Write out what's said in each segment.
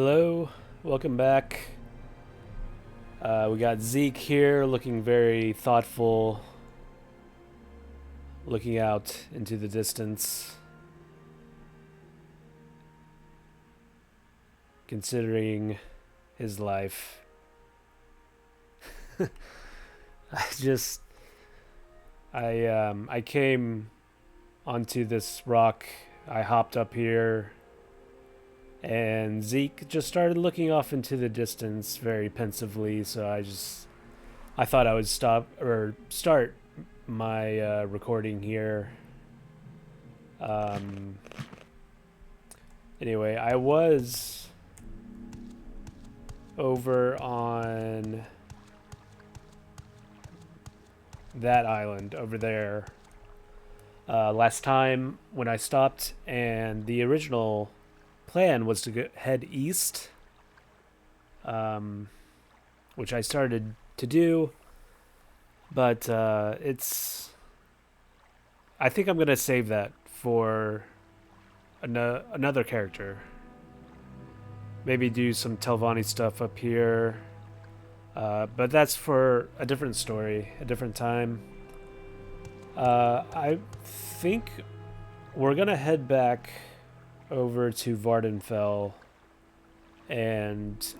Hello, welcome back. We got Zeke here looking very thoughtful, looking out into the distance, considering his life. I just I came onto this rock. I hopped up here and Zeke just started looking off into the distance very pensively, so I thought I would start my recording here. Um, anyway, I was over on that island over there last time when I stopped, and the original plan was to head east, which I started to do, but I think I'm gonna save that for another character. Maybe do some Telvanni stuff up here, but that's for a different story, a different time. I think we're gonna head back over to Vardenfell and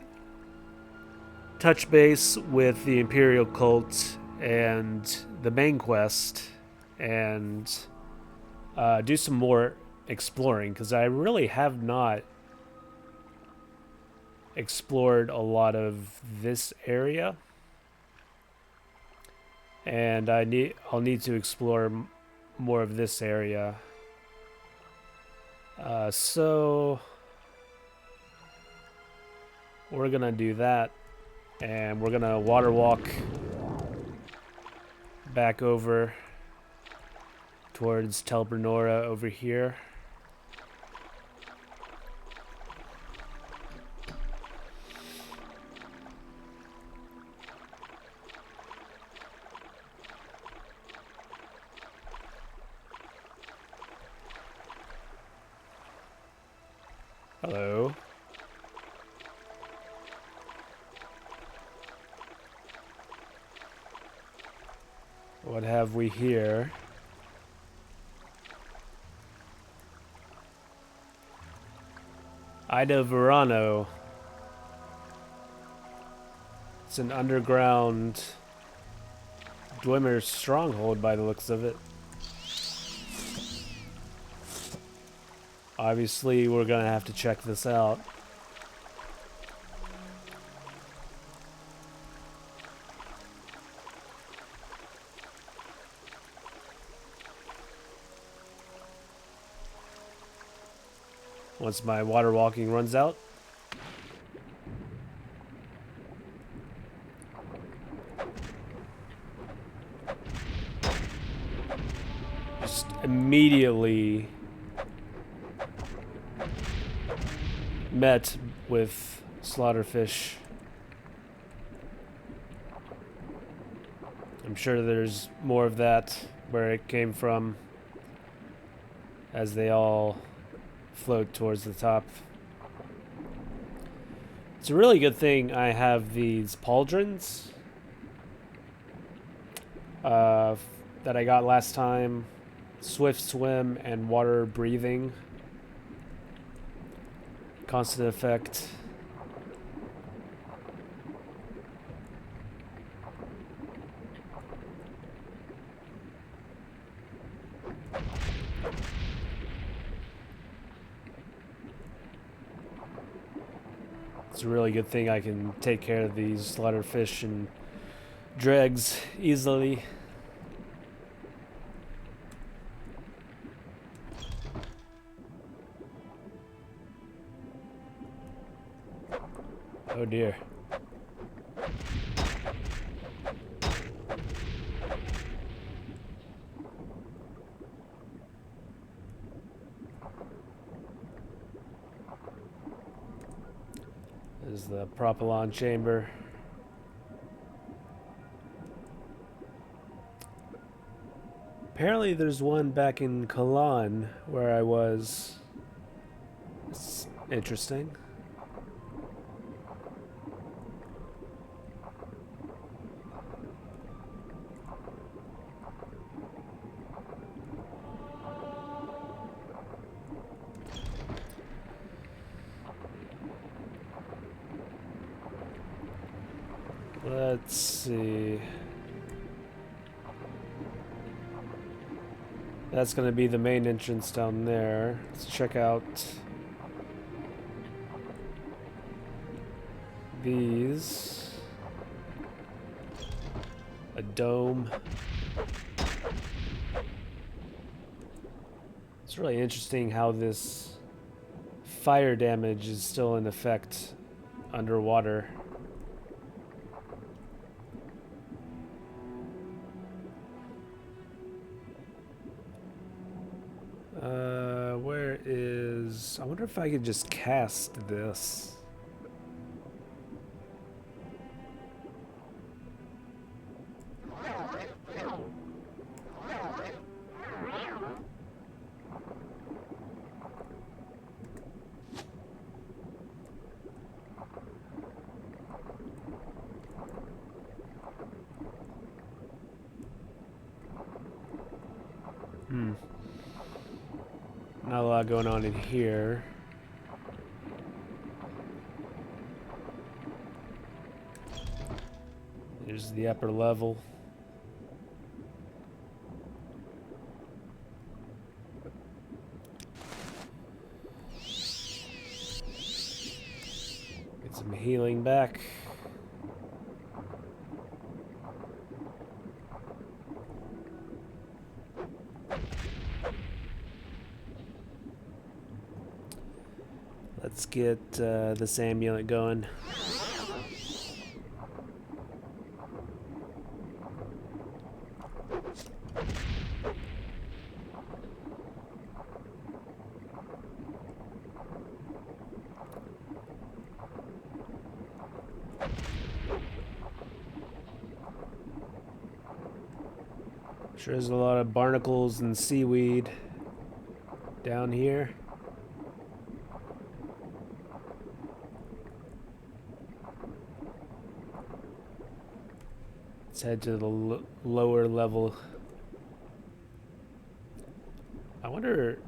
touch base with the Imperial cult and the main quest, and do some more exploring, because I really have not explored a lot of this area, and I'll need to explore more of this area. So we're gonna do that, and we're gonna water walk back over towards Tel Brenora over here. Hello. What have we here? Ida Verano. It's an underground Dwemer stronghold by the looks of it. Obviously, we're gonna have to check this out. Once my water walking runs out. Just immediately met with slaughterfish. I'm sure there's more of that where it came from, as they all float towards the top. It's a really good thing I have these pauldrons that I got last time. Swift swim and water breathing. Constant effect. It's a really good thing I can take care of these slaughterfish and dregs easily. Oh dear. This is the propylon chamber. Apparently there's one back in Kalan where I was. It's interesting. Let's see. That's going to be the main entrance down there. Let's check out these. A dome. It's really interesting how this fire damage is still in effect underwater. Where is... I wonder if I could just cast this. Not a lot going on in here. Here's the upper level. Get some healing back. Let's get this amulet going. Sure, there's a lot of barnacles and seaweed down here. Let's head to the lower level. I wonder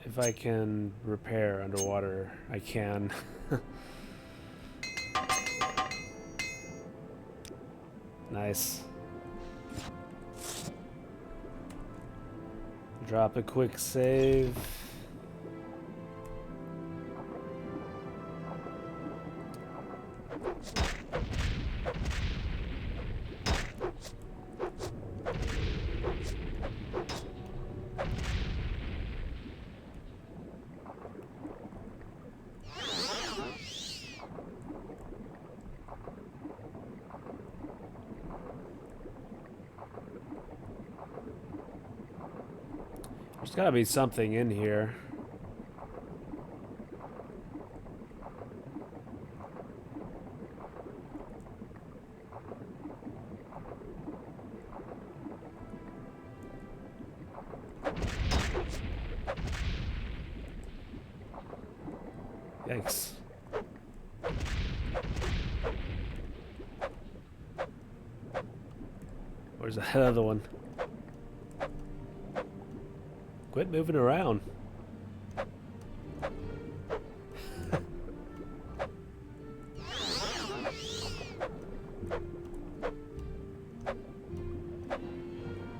if I can repair underwater. I can. Nice. Drop a quick save. There's gotta be something in here. Yikes. Where's that other one? Quit moving around.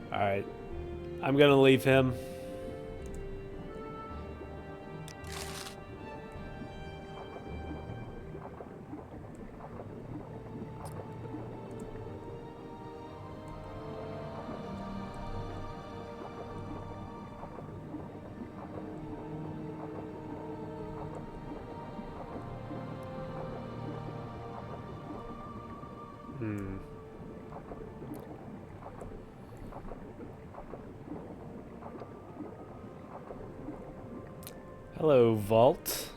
Alright. I'm gonna leave him. Hello, Vault.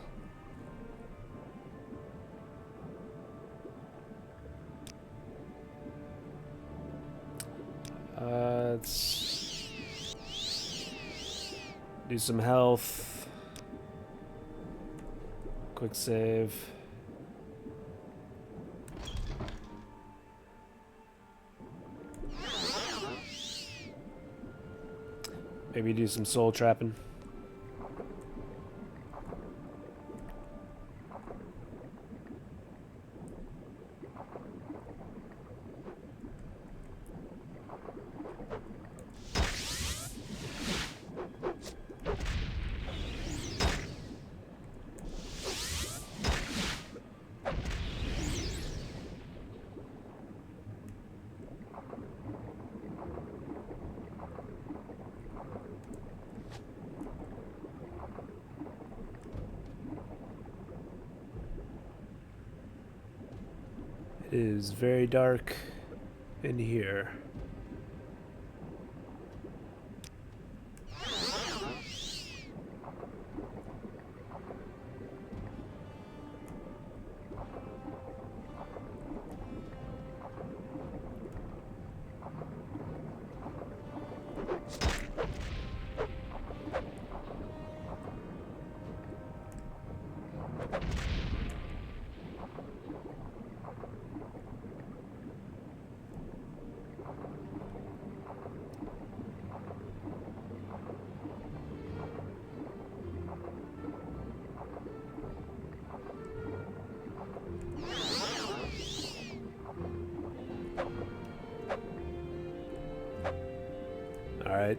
Let's do some health. Quick save. Maybe do some soul trapping. It is very dark in here. All right.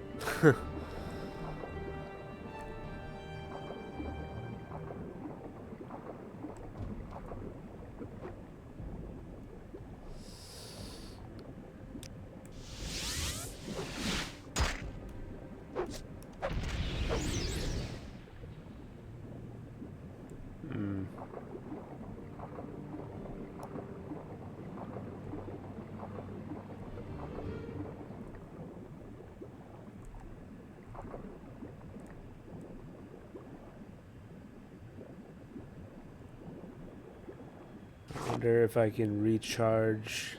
I wonder if I can recharge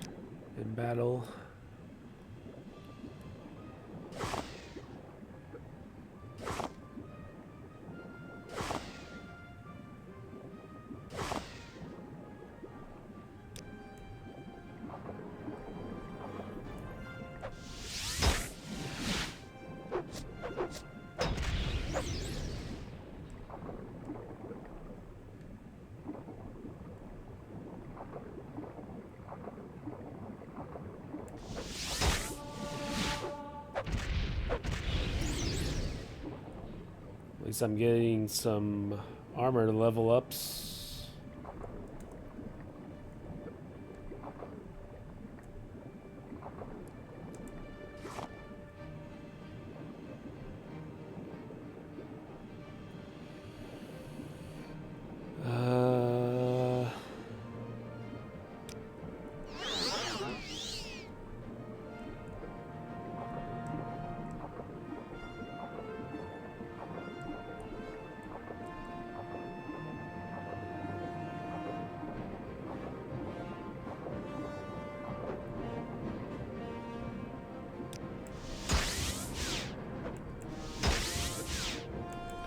in battle. At least I'm getting some armor level ups.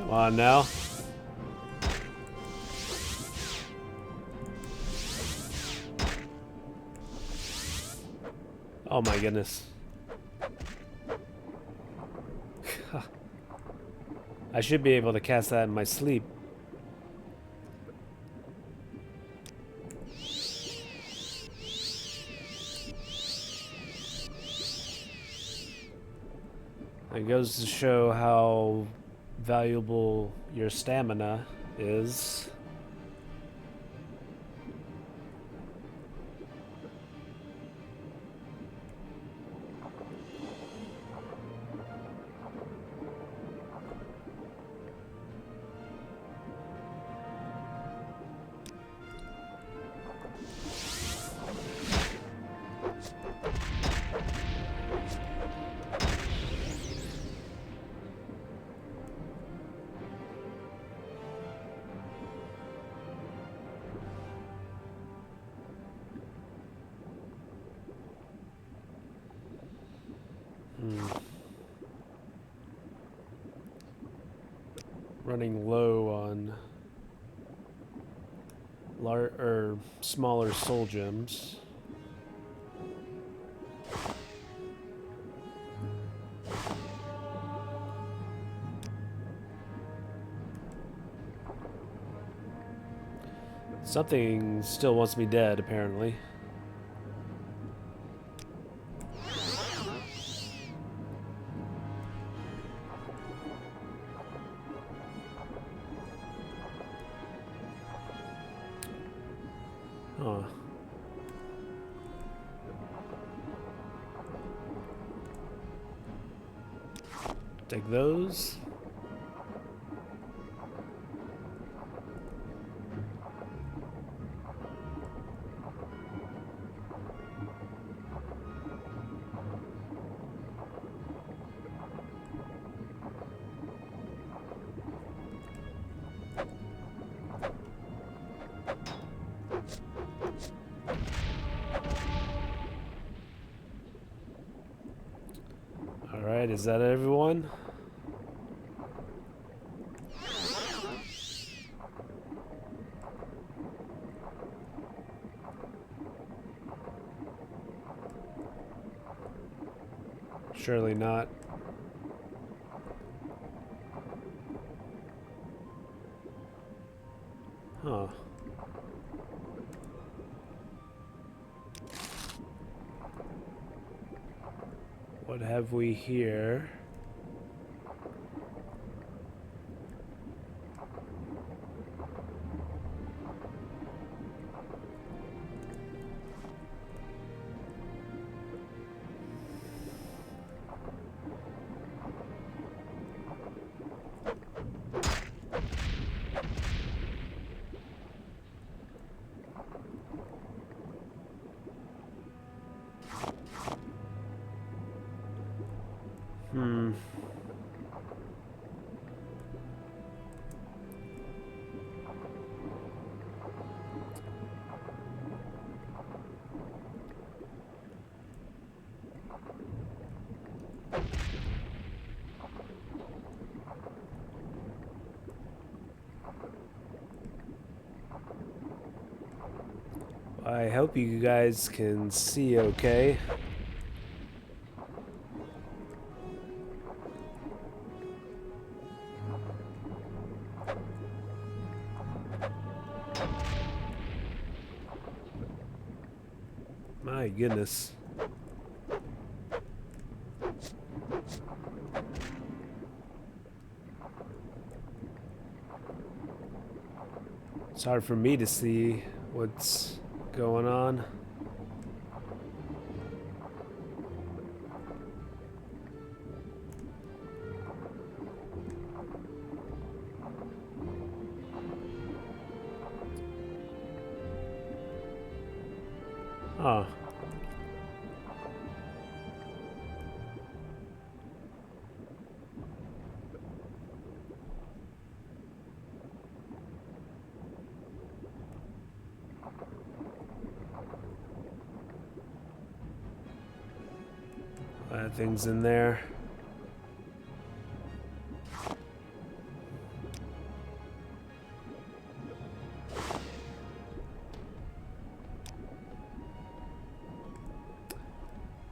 Come on now. Oh my goodness. I should be able to cast that in my sleep. It goes to show how valuable your stamina is. Running low on smaller soul gems. Something still wants me dead, apparently. Huh. Take those. is that everyone? Surely not. Huh. What have we here? I hope you guys can see okay. My goodness. It's hard for me to see what's going on. Huh. Things in there.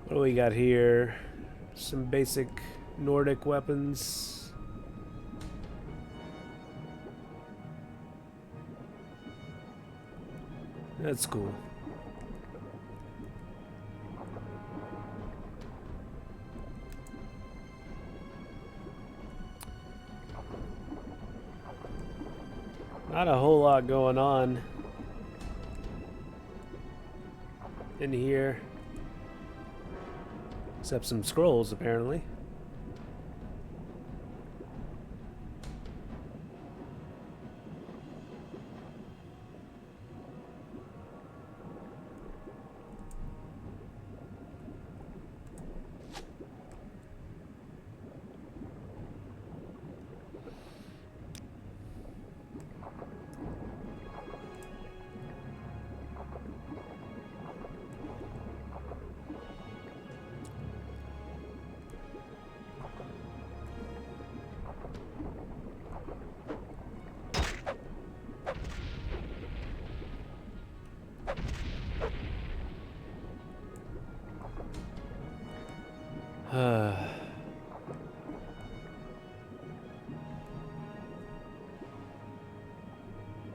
What do we got here? Some basic Nordic weapons. That's cool. Not a whole lot going on in here, except some scrolls apparently.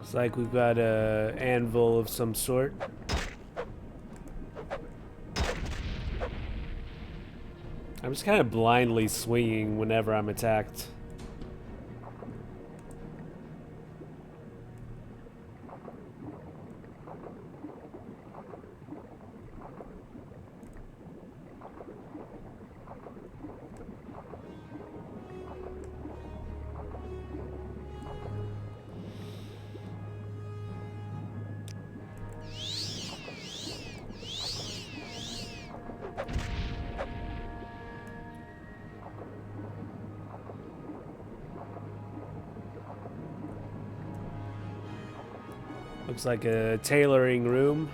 Looks like we've got a anvil of some sort. I'm just kind of blindly swinging whenever I'm attacked. Looks like a tailoring room.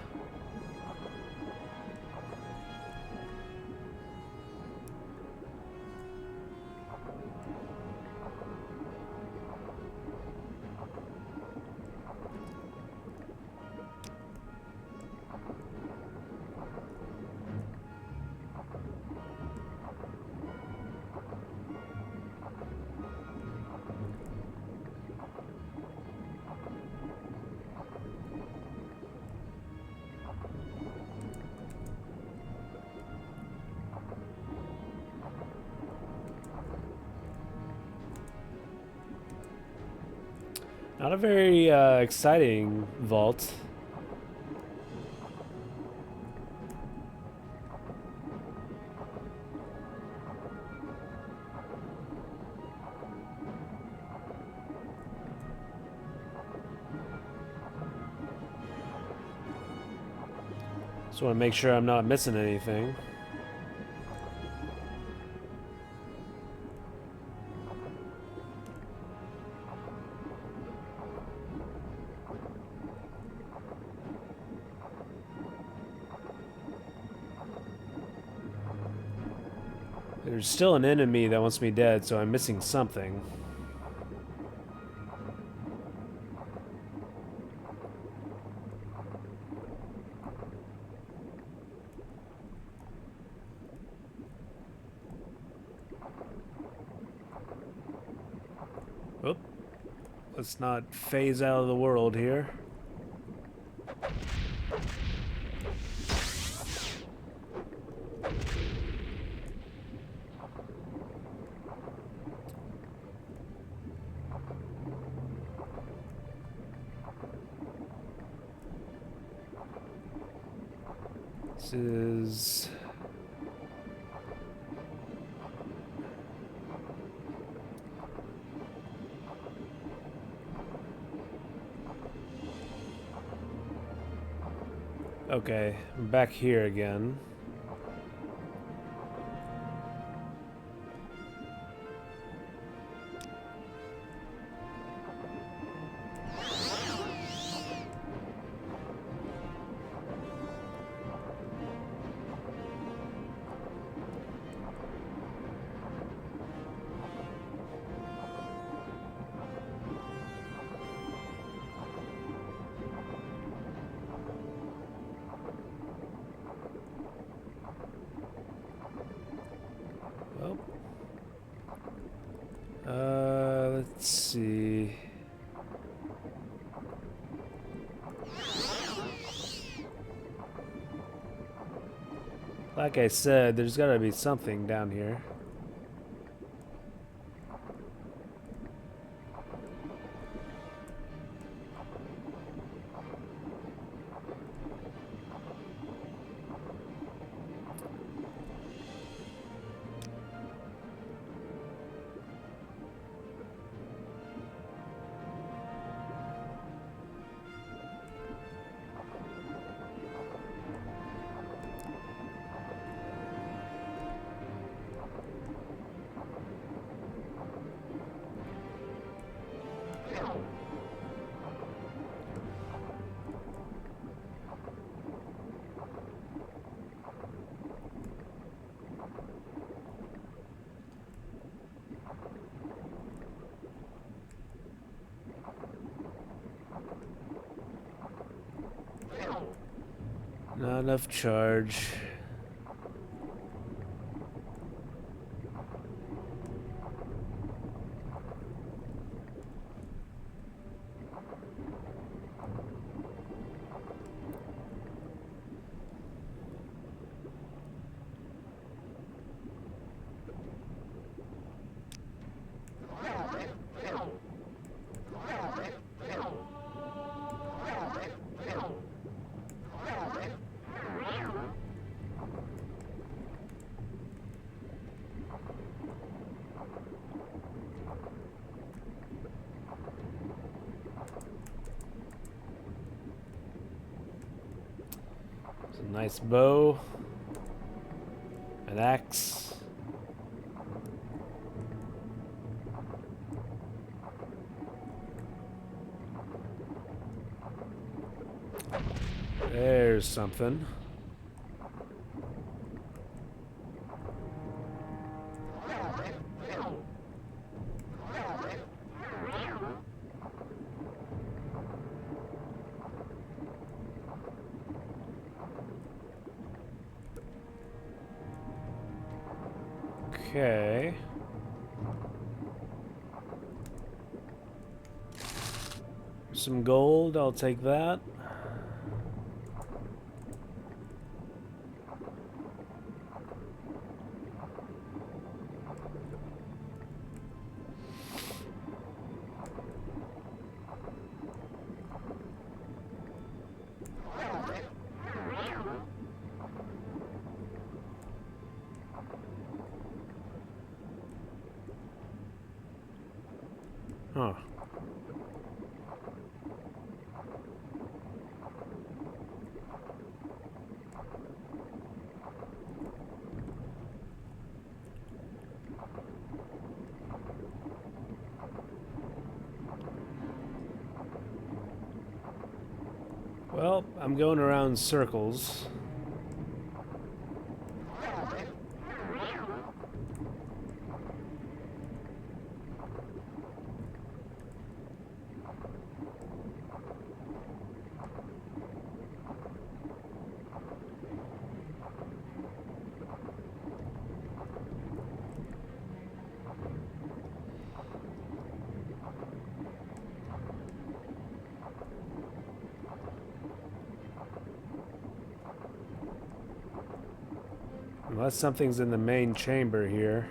Not a very exciting vault. Just want to make sure I'm not missing anything. There's still an enemy that wants me dead, so I'm missing something. Oop. Let's not phase out of the world here. This is... Okay, I'm back here again. Let's see. Like I said, there's gotta be something down here. Not enough charge. A nice bow, an axe. There's something. Okay. Some gold, I'll take that. Huh. Well, I'm going around circles. Unless something's in the main chamber here.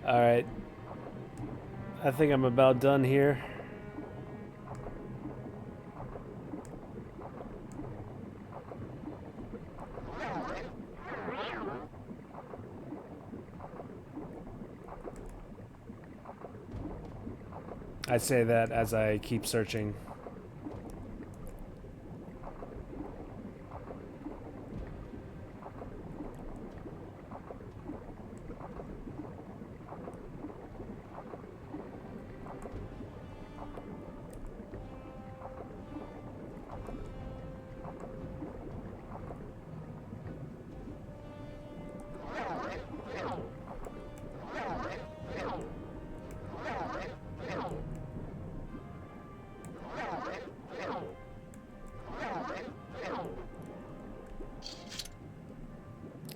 Alright. I think I'm about done here. I say that as I keep searching.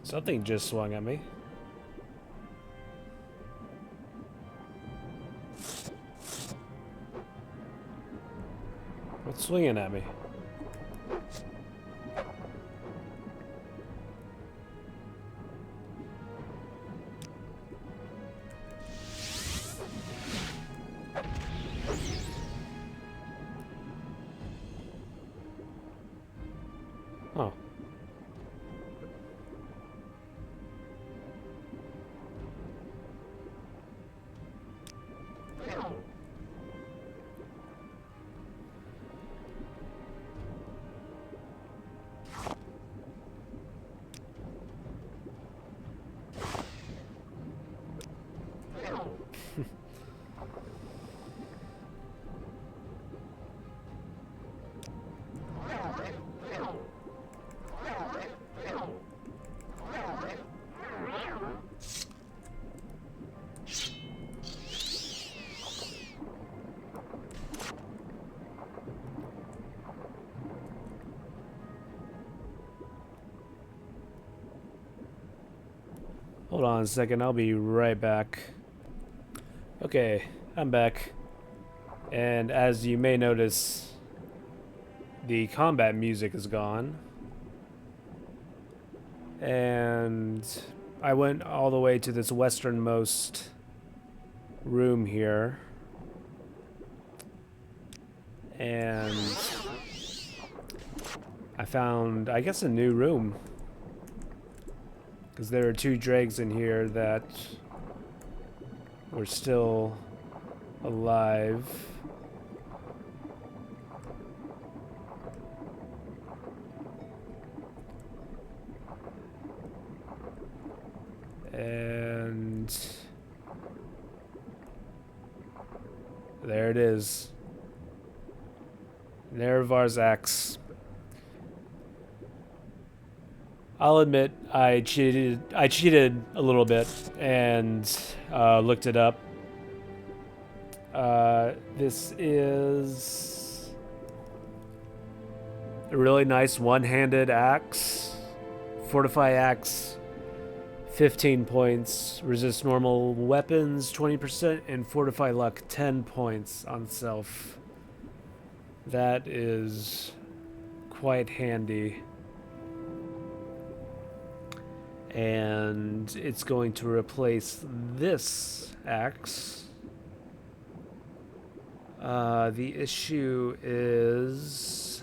Something just swung at me. What's swinging at me? Oh. Hold on a second, I'll be right back. Okay, I'm back. And as you may notice, the combat music is gone. And I went all the way to this westernmost room here. And I found, I guess, a new room. Because there are two dregs in here that were still alive. And there it is. Nerevar's axe. I'll admit I cheated a little bit and looked it up. This is a really nice one-handed axe. Fortify axe, 15 points. Resist normal weapons, 20%. And Fortify luck, 10 points on self. That is quite handy. And it's going to replace this axe. The issue is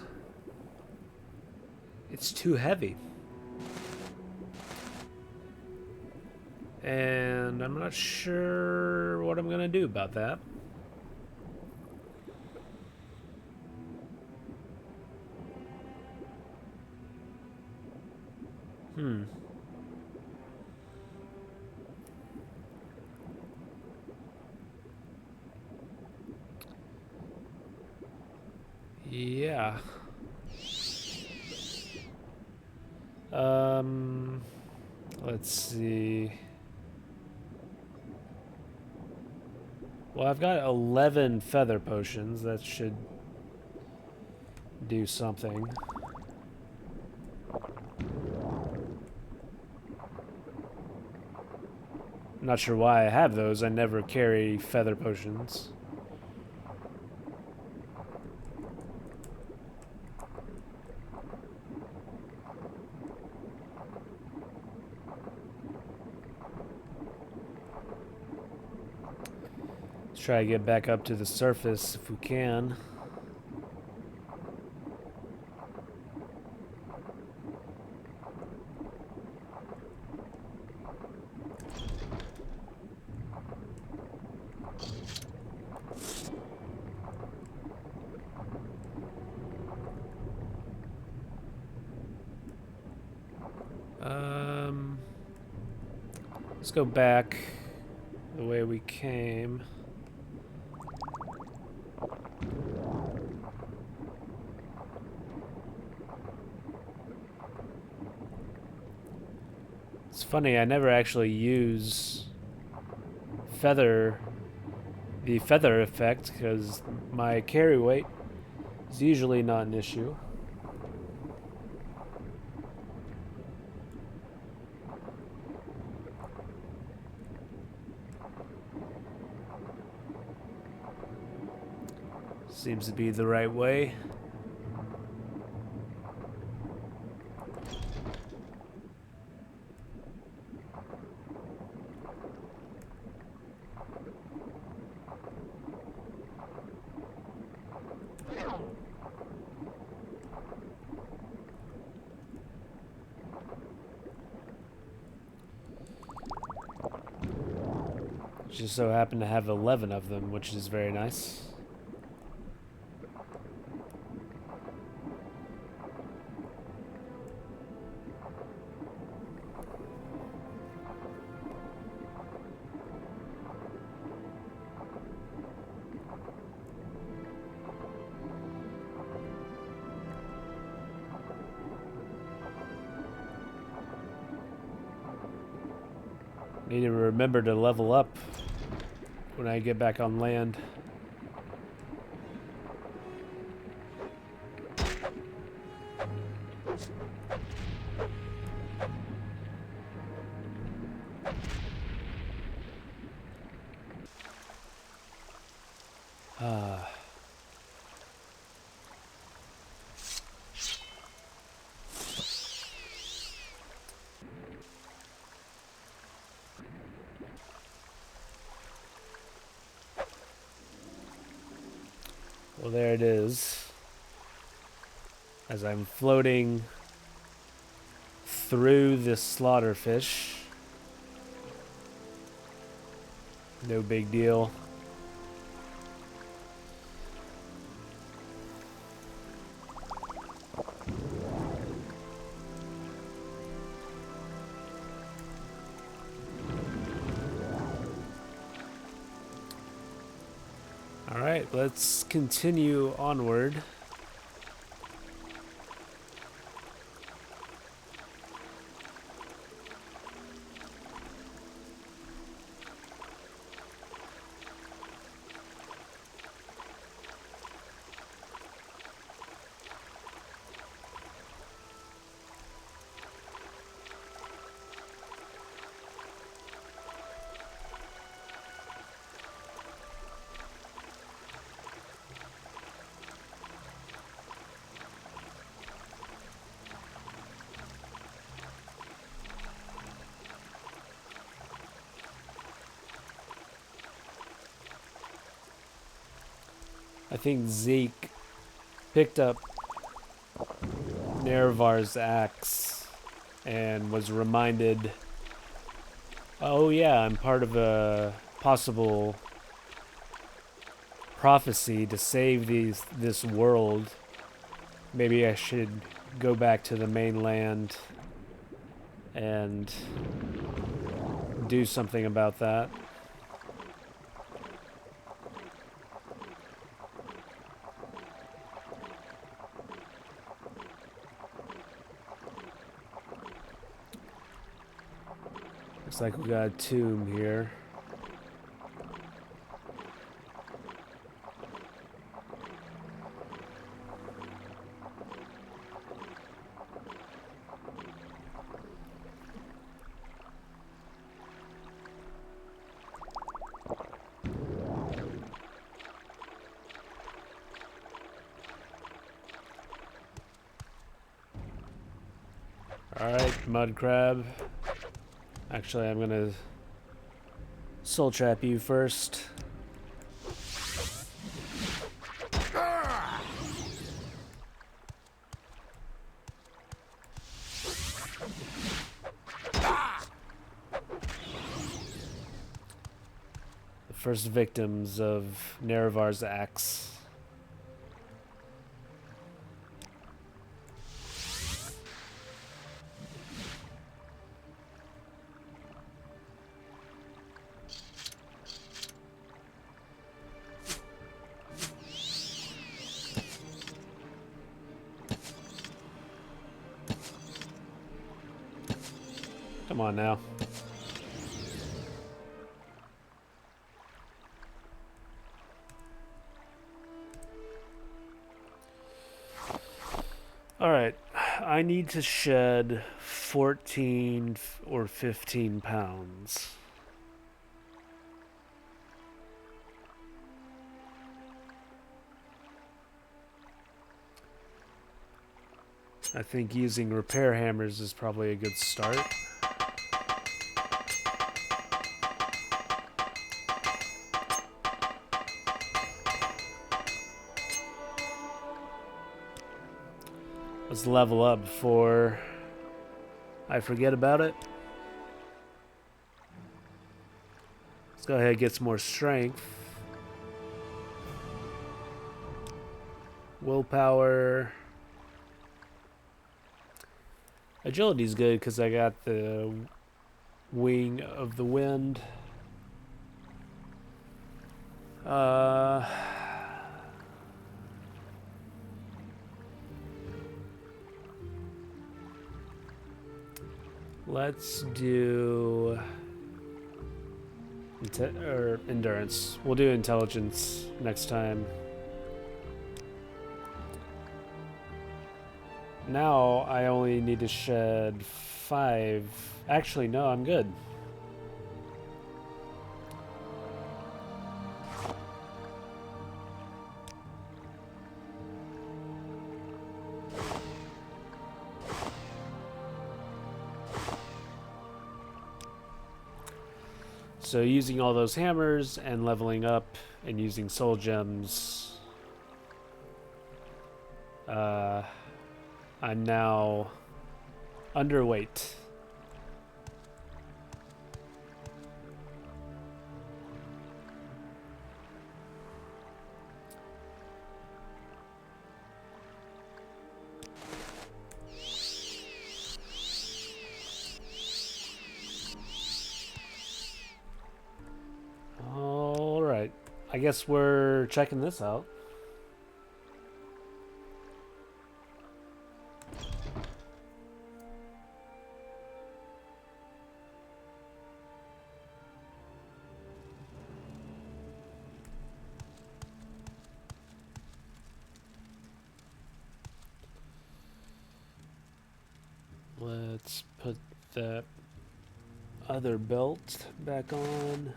it's too heavy. And I'm not sure what I'm gonna do about that. Yeah. Let's see. Well, I've got 11 feather potions. That should do something. I'm not sure why I have those. I never carry feather potions. Let's try to get back up to the surface if we can. Let's go back the way we came. It's funny, I never actually use the feather effect, because my carry weight is usually not an issue. Seems to be the right way. Just so happen to have 11 of them, which is very nice. Need to remember to level up when I get back on land. Well, there it is. As I'm floating through this slaughterfish. No big deal. Alright, let's continue onward. I think Zeke picked up Nerevar's axe and was reminded, oh yeah, I'm part of a possible prophecy to save this world. Maybe I should go back to the mainland and do something about that. Looks like we got a tomb here. Alright, mud crab. Actually, I'm gonna soul trap you first. The first victims of Nerevar's axe. Come on now. Alright, I need to shed 14 or 15 pounds. I think using repair hammers is probably a good start. Let's level up before I forget about it. Let's go ahead and get some more strength. Willpower. Agility's good because I got the wing of the wind. Let's do endurance. We'll do intelligence next time. Now I only need to shed 5. Actually, no, I'm good. So using all those hammers and leveling up and using soul gems, I'm now underweight. I guess we're checking this out. Let's put that other belt back on.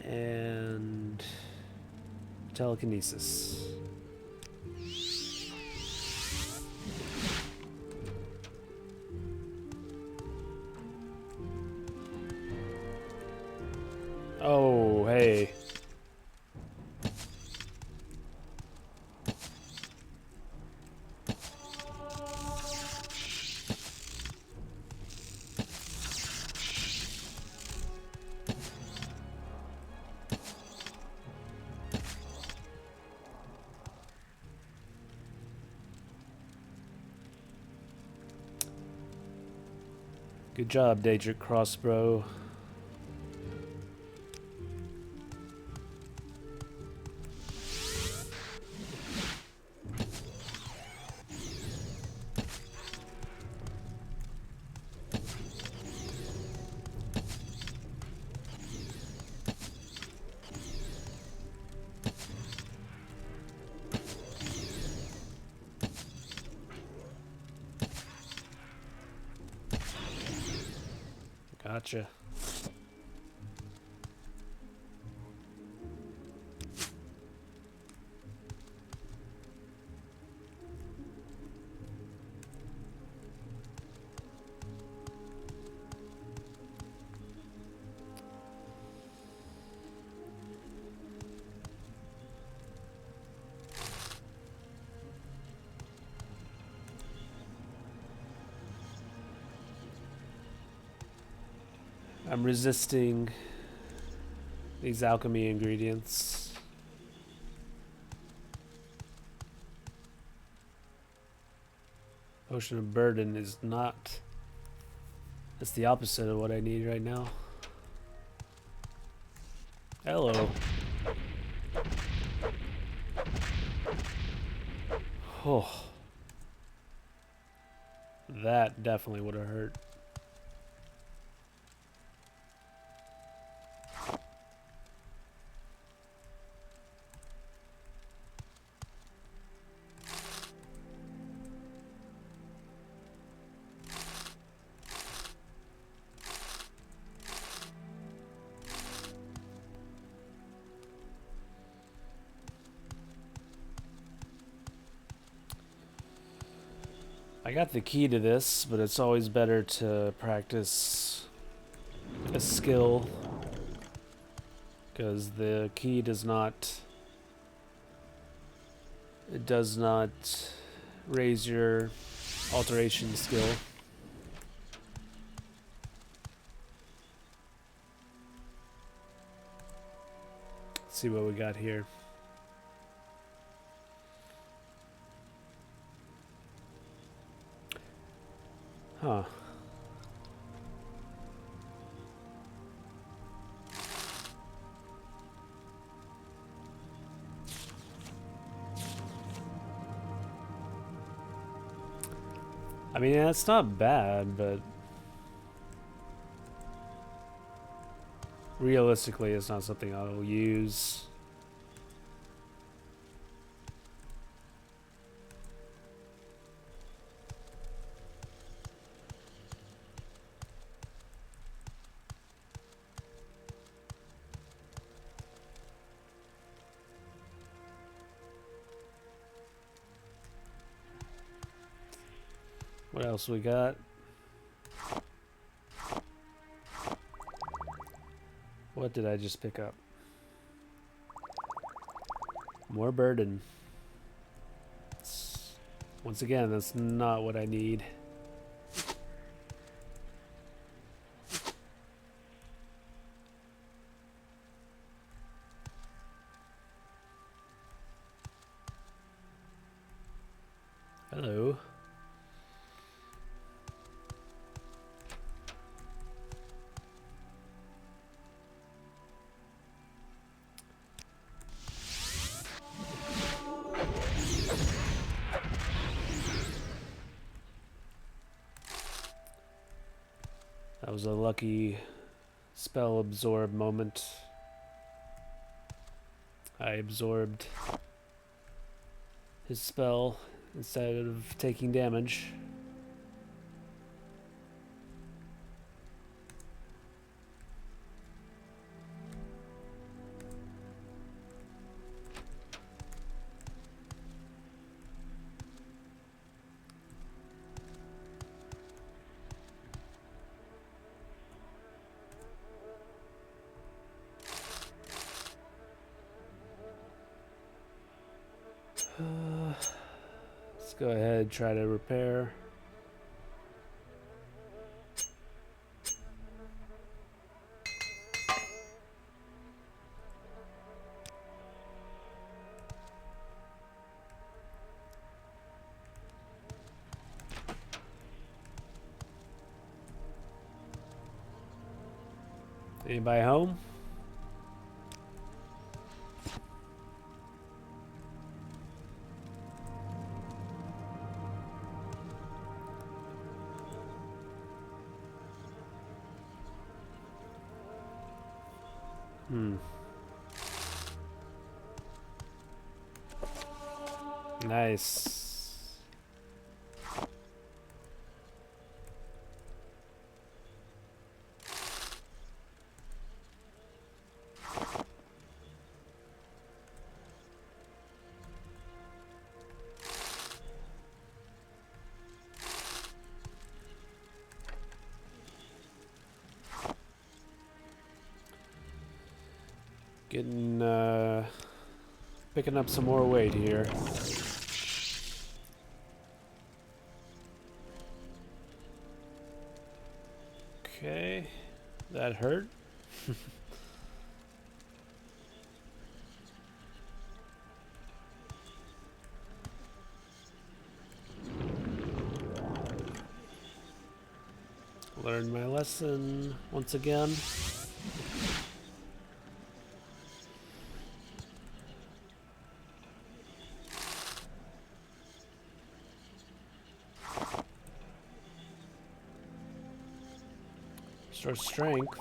And telekinesis. Oh, hey. Good job, Daedric Crossbow. Gotcha. I'm resisting these alchemy ingredients. Potion of Burden is not... That's the opposite of what I need right now. Hello. Oh. That definitely would have hurt. I got the key to this, but it's always better to practice a skill, because the key does not... It does not raise your alteration skill. Let's see what we got here. Huh. I mean, that's not bad, but realistically, it's not something I'll use. What else we got? What did I just pick up? More burden. Once again, that's not what I need. Hello. was a lucky spell absorb moment. I absorbed his spell instead of taking damage. Let's go ahead and try to repair. Anybody home? Nice. Picking up some more weight here. Okay, that hurt. Learned my lesson once again. Restore strength.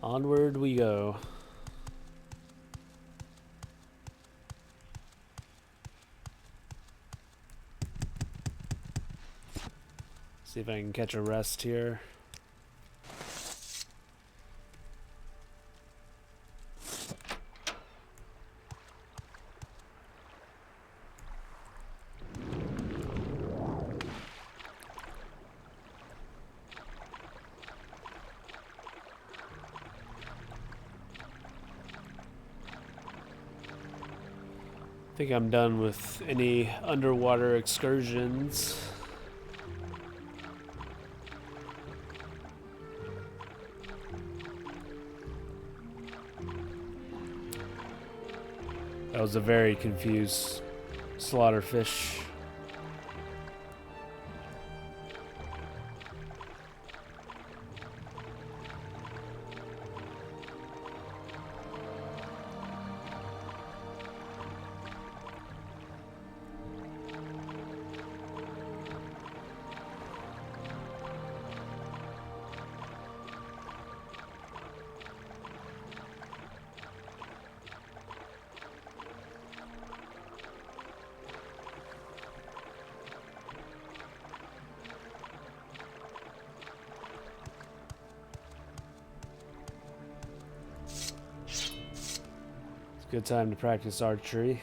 Onward we go. See if I can catch a rest here. I think I'm done with any underwater excursions. That was a very confused slaughterfish. Good time to practice archery.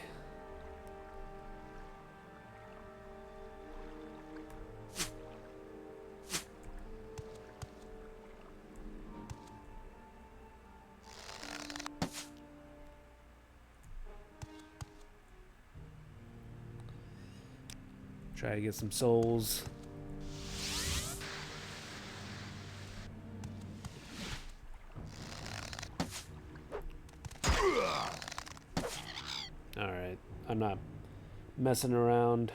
Try to get some souls. Alright, I'm not messing around.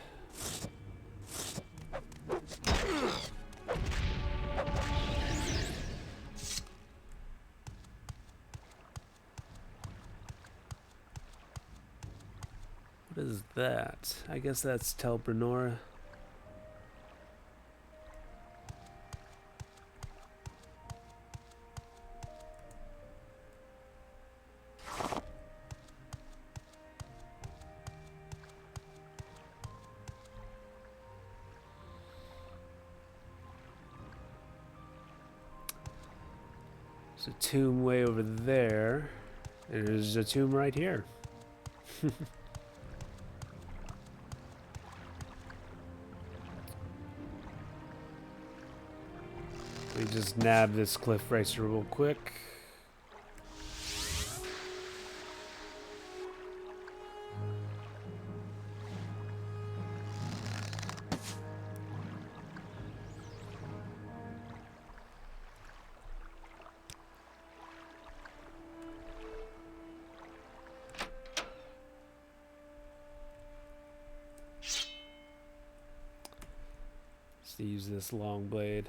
What is that? I guess that's Telbranora. There's a tomb way over there. And there's a tomb right here. We just nab this cliff racer real quick. To use this long blade.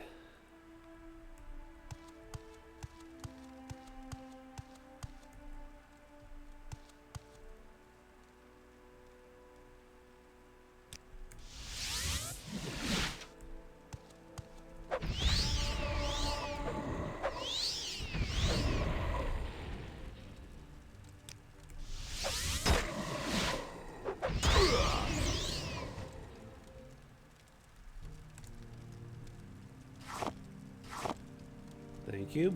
Thank you.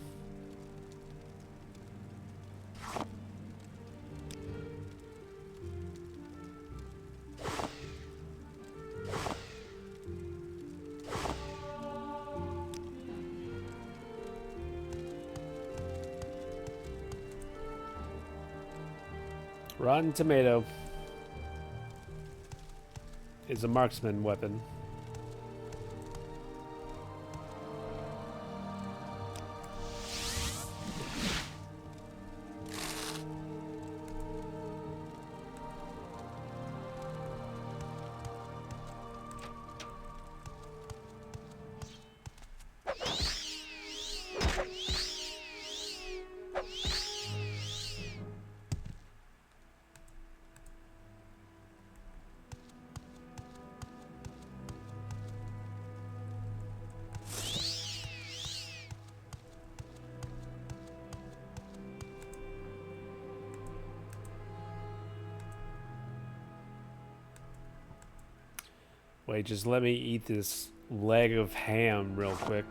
Rotten tomato is a marksman weapon. Wait, just let me eat this leg of ham real quick.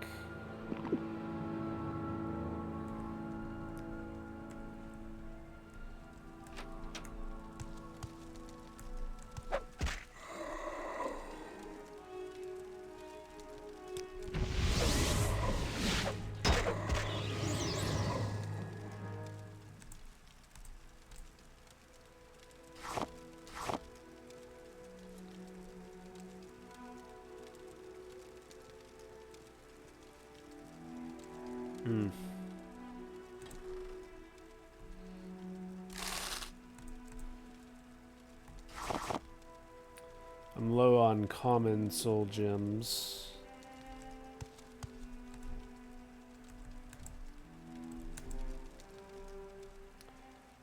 I'm low on common soul gems.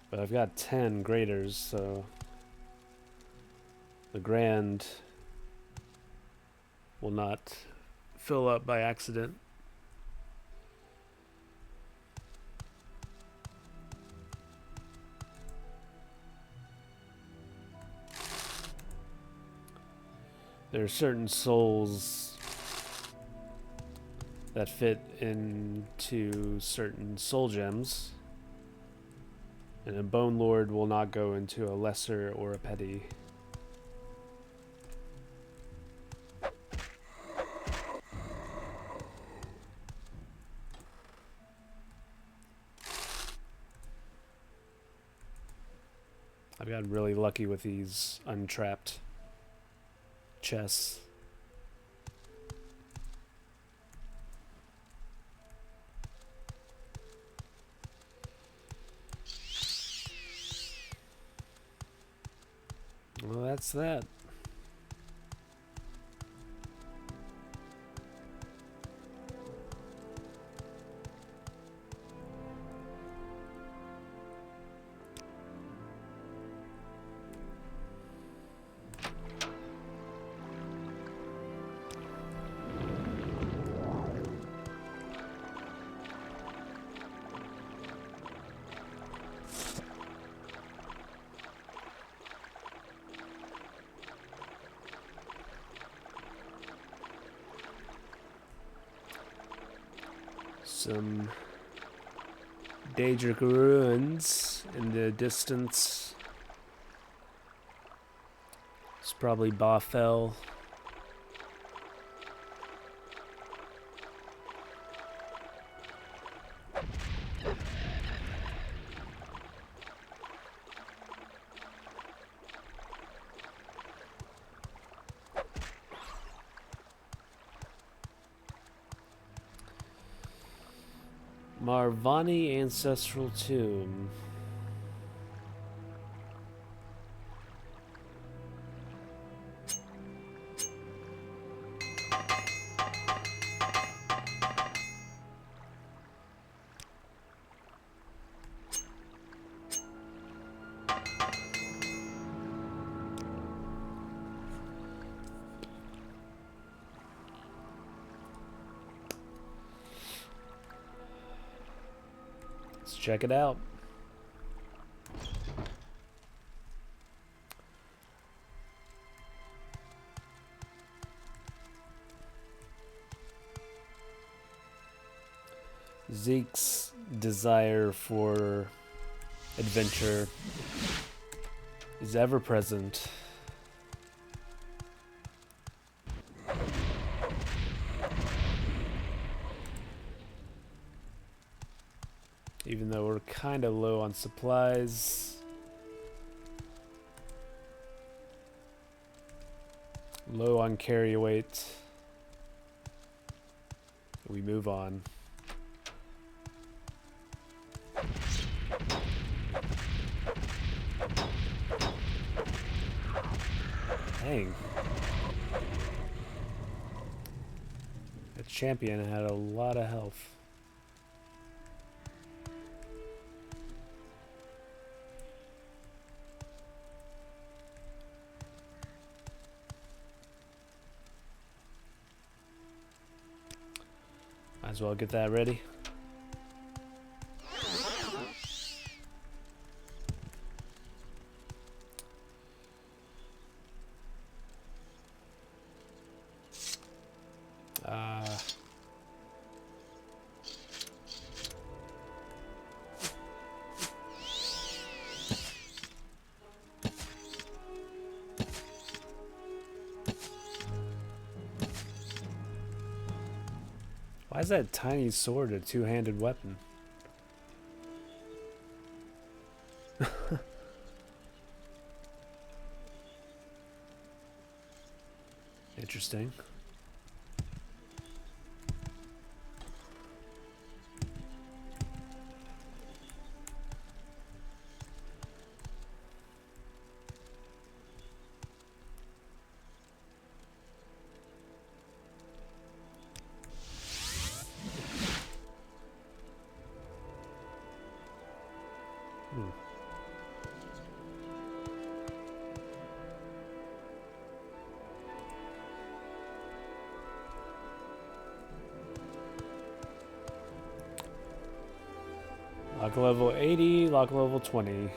But I've got 10 graders, so the grand will not fill up by accident. There are certain souls that fit into certain soul gems, and a Bone Lord will not go into a lesser or a petty. I've gotten really lucky with these untrapped chests. Well, that's that. Some Daedric ruins in the distance. It's probably Bafel. Marvani Ancestral Tomb. Let's check it out. Zeke's desire for adventure is ever present. Even though we're kind of low on supplies. Low on carry weight. We move on. Dang. That champion had a lot of health. Might as well get that ready. Why is that tiny sword a two-handed weapon? Interesting. Lock level 80, lock level 20.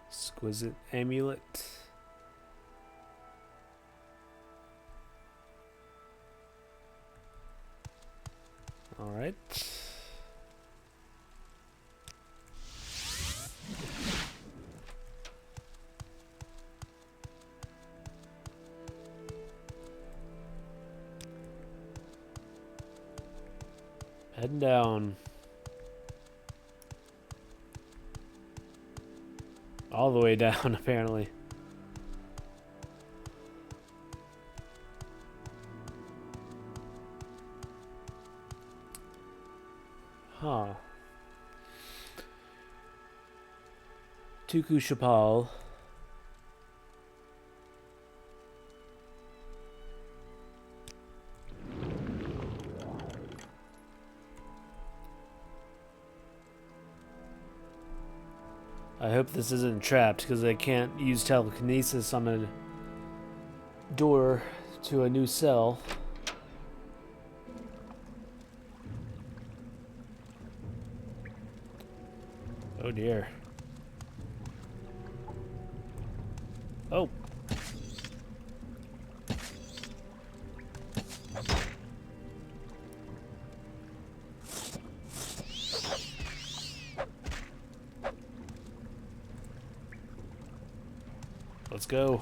Exquisite amulet. All right. Heading down. All the way down, apparently. Huh. Tuku Chapal. I hope this isn't trapped, because I can't use telekinesis on a door to a new cell. Oh dear. Oh. Let's go.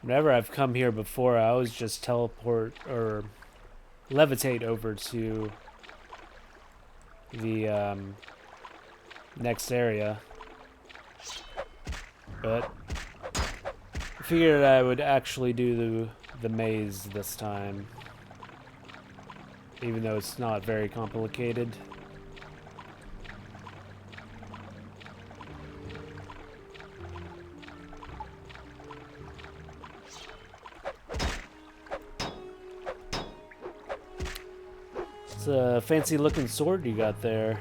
Whenever I've come here before, I always just teleport or levitate over to the next area. But I figured I would actually do the maze this time, even though it's not very complicated. It's a fancy looking sword you got there.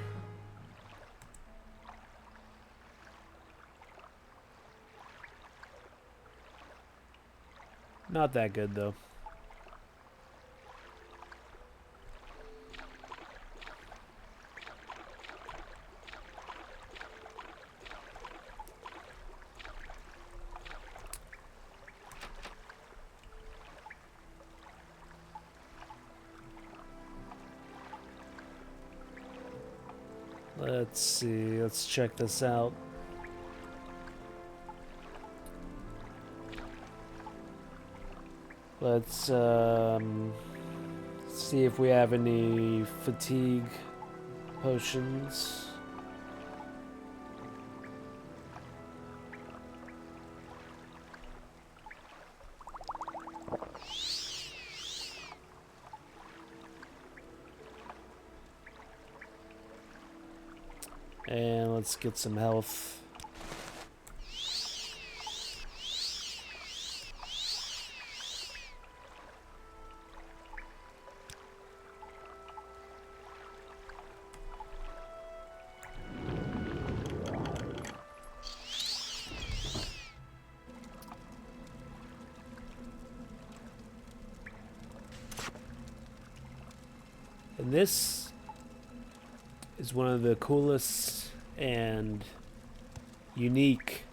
Not that good though. Let's see, let's check this out. Let's see if we have any fatigue potions. And let's get some health. And this is one of the coolest and unique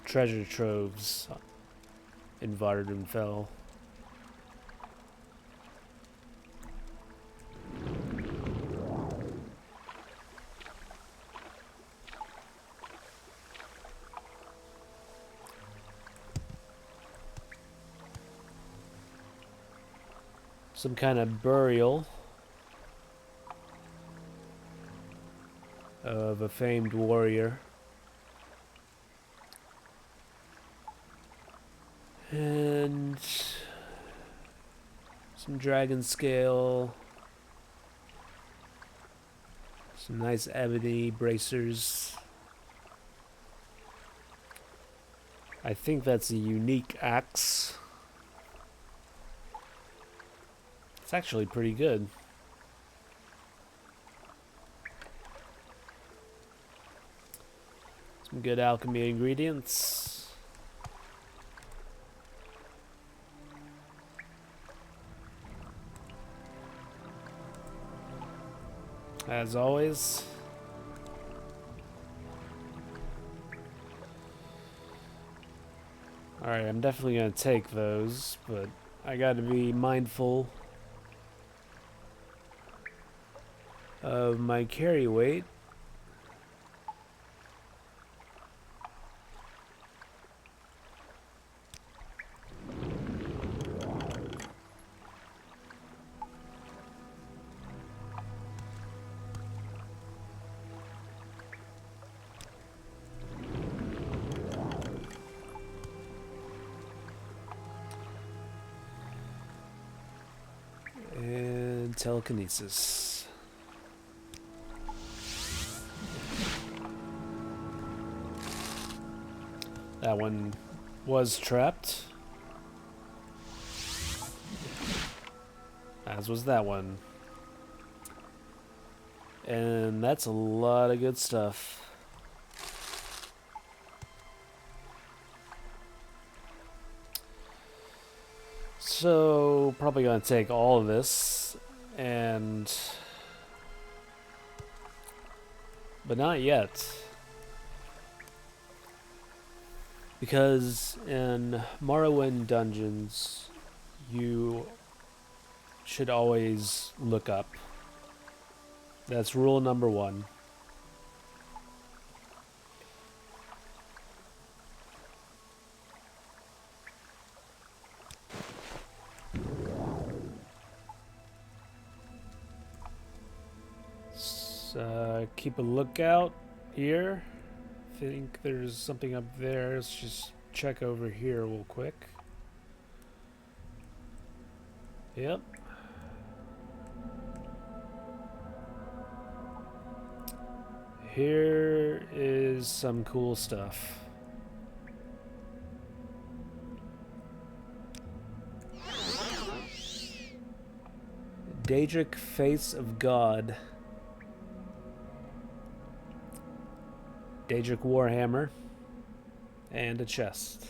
treasure troves in Vardenfell. Some kind of burial of a famed warrior. And some dragon scale. Some nice ebony bracers. I think that's a unique axe. It's actually pretty good. Some good alchemy ingredients. As always. Alright, I'm definitely going to take those, but I got to be mindful of my carry weight. And telekinesis. That one was trapped. As was that one. And that's a lot of good stuff. So, probably gonna take all of this and... But not yet. Because in Morrowind dungeons, you should always look up. That's rule number 1. Keep a lookout here. Think there's something up there. Let's just check over here real quick. Yep. Here is some cool stuff. Daedric Face of God. Daedric Warhammer. And a chest.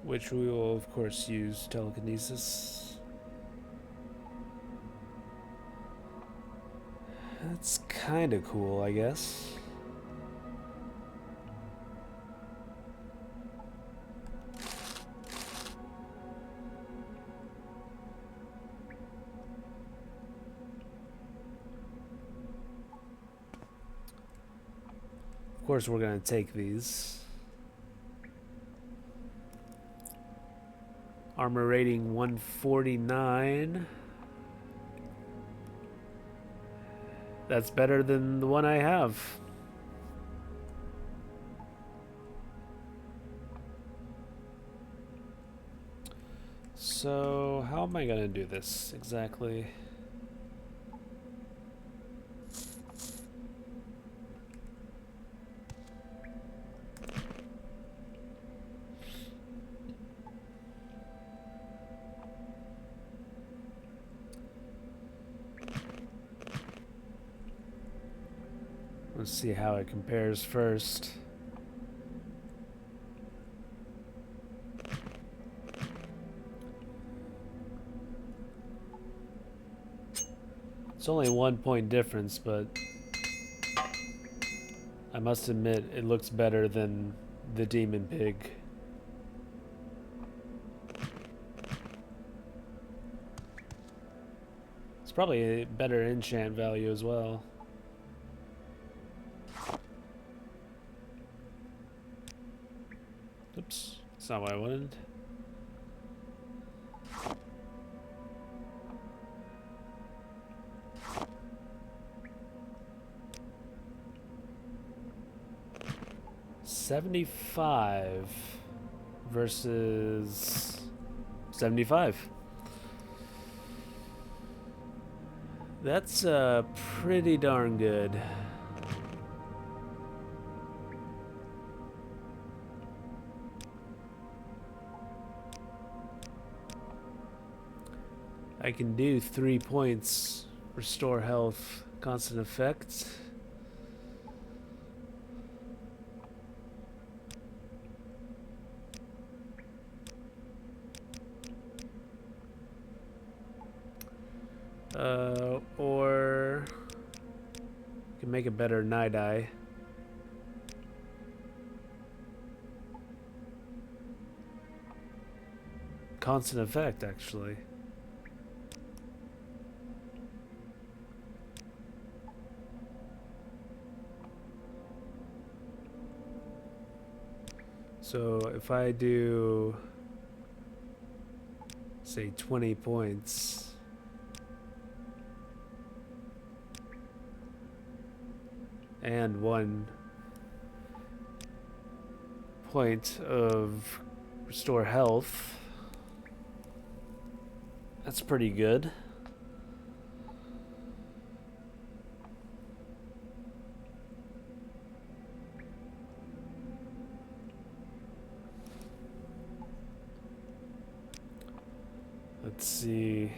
Which we will, of course, use telekinesis. That's kind of cool, I guess. Of course, we're going to take these. Armor rating 149. That's better than the one I have. So, how am I going to do this exactly? Let's see how it compares first. It's only 1 point difference, but I must admit it looks better than the Demon Pig. It's probably a better enchant value as well. Oops, that's not what I wanted. $75 versus $75. That's pretty darn good. I can do 3 points, restore health, constant effect. Or you can make a better night eye. Constant effect, actually. So if I do, say, 20 points, and 1 point of restore health, That's pretty good. Let's see.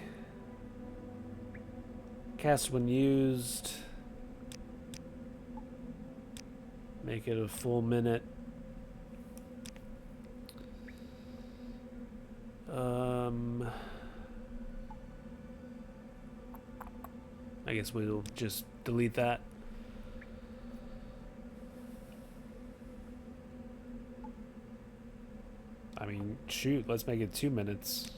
Cast when used. Make it a full minute. I guess we'll just delete that. I mean, shoot, let's make it 2 minutes.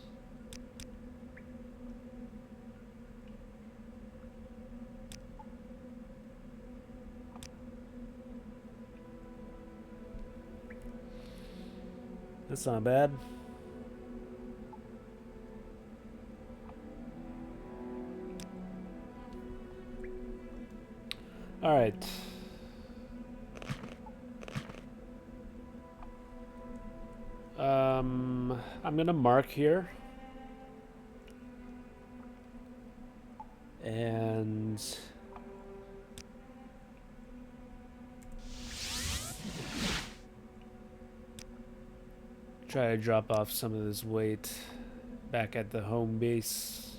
That's not bad. All right. I'm gonna mark here. And try to drop off some of this weight back at the home base.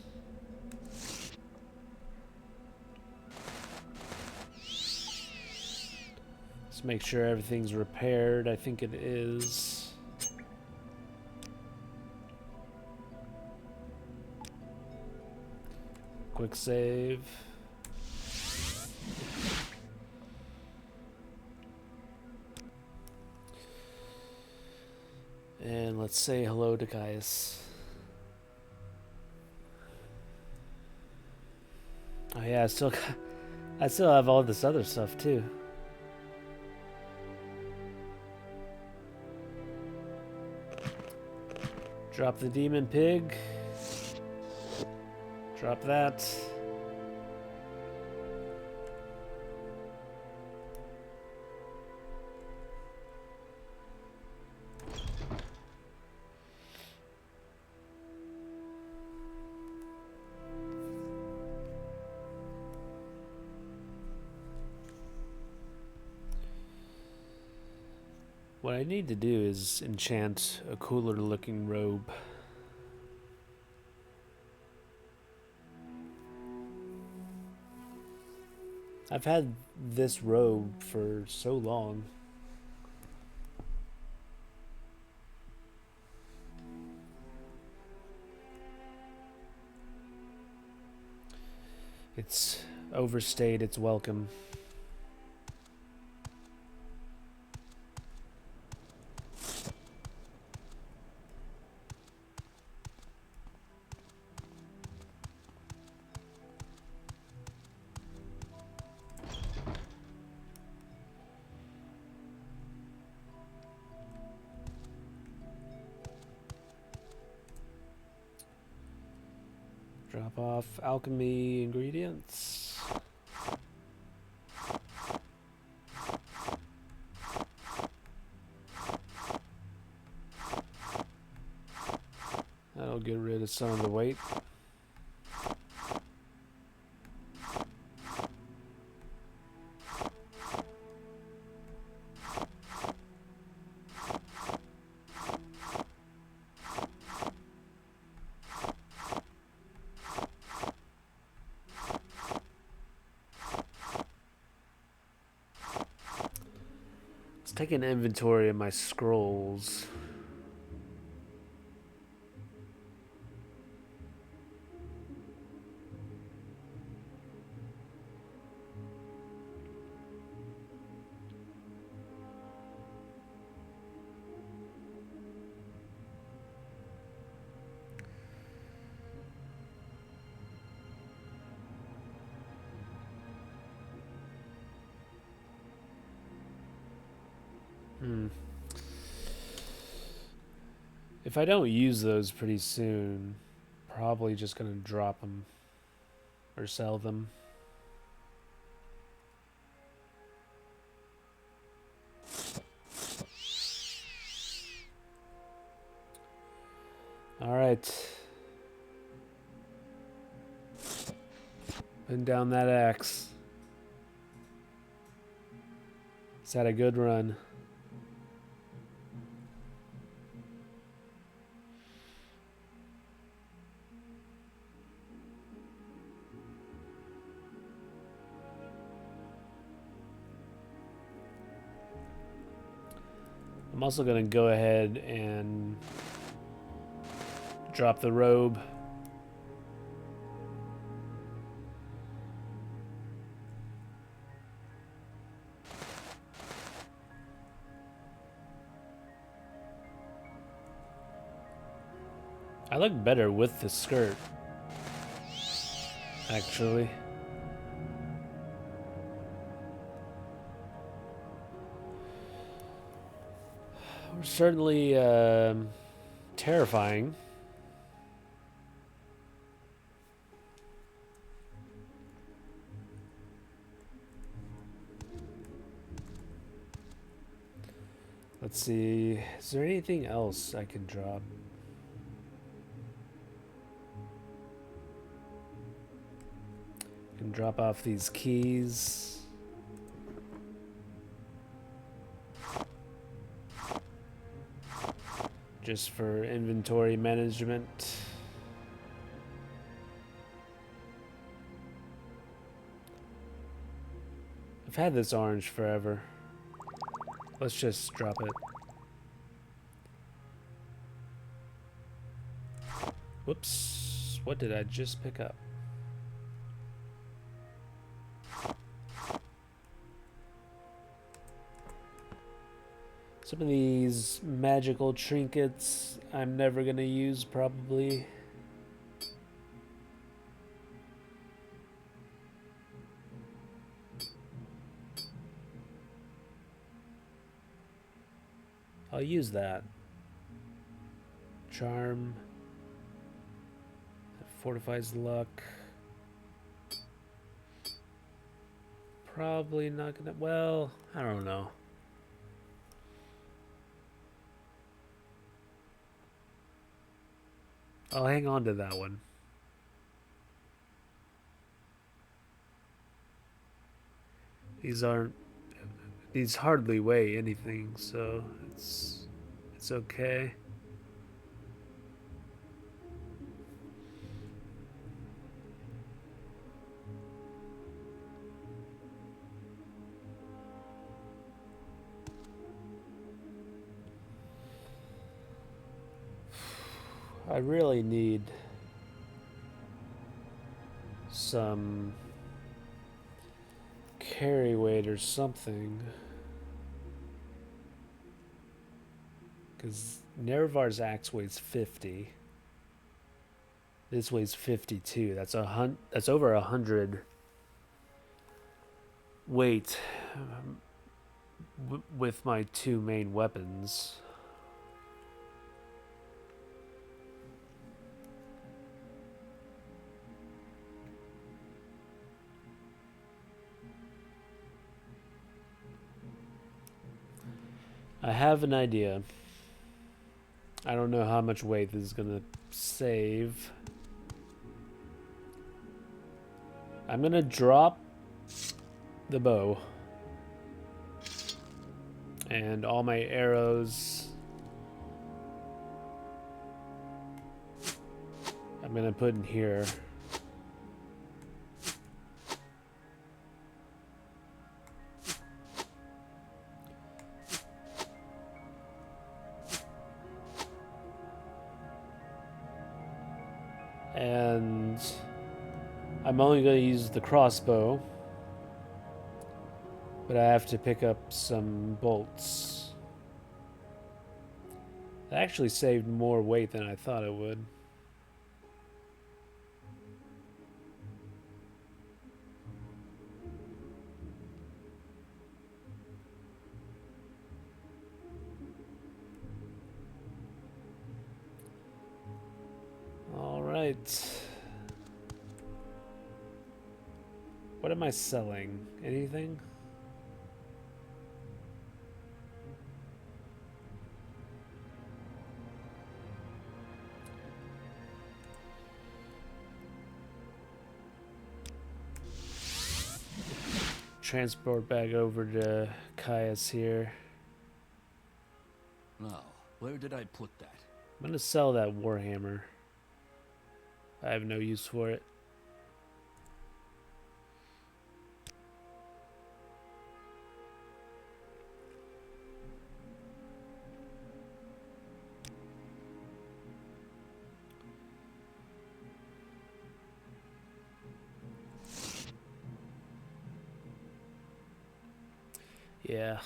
Let's make sure everything's repaired. I think it is. Quick save. And let's say hello to Caius. Oh yeah, I still have all this other stuff too. Drop the demon pig. Drop that. What I need to do is enchant a cooler looking robe. I've had this robe for so long. It's overstayed its welcome. Drop off alchemy ingredients. That'll get rid of some of the weight. Take an inventory of my scrolls. If I don't use those pretty soon, probably just gonna drop them or sell them. All right. Putting down that axe. He's had a good run. I'm also going to go ahead and drop the robe. I look better with the skirt, actually. We're certainly terrifying. Let's see. Is there anything else I can drop? I can drop off these keys. Just for inventory management. I've had this orange forever. Let's just drop it. Whoops. What did I just pick up? Some of these magical trinkets I'm never gonna use, probably. I'll use that. Charm. That fortifies luck. Probably not gonna... Well, I don't know. I'll hang on to that one. These hardly weigh anything, so it's okay. I really need some carry weight or something, because Nerevar's axe weighs 50. This weighs 52. That's over 100 weight with my two main weapons. I have an idea. I don't know how much weight this is gonna save. I'm gonna drop the bow and all my arrows. I'm gonna put in here. And I'm only going to use the crossbow, but I have to pick up some bolts. That actually saved more weight than I thought it would. All right. What am I selling? Anything? transport back over to Caius here. Now, where did I put that? I'm gonna sell that Warhammer. I have no use for it. Yeah.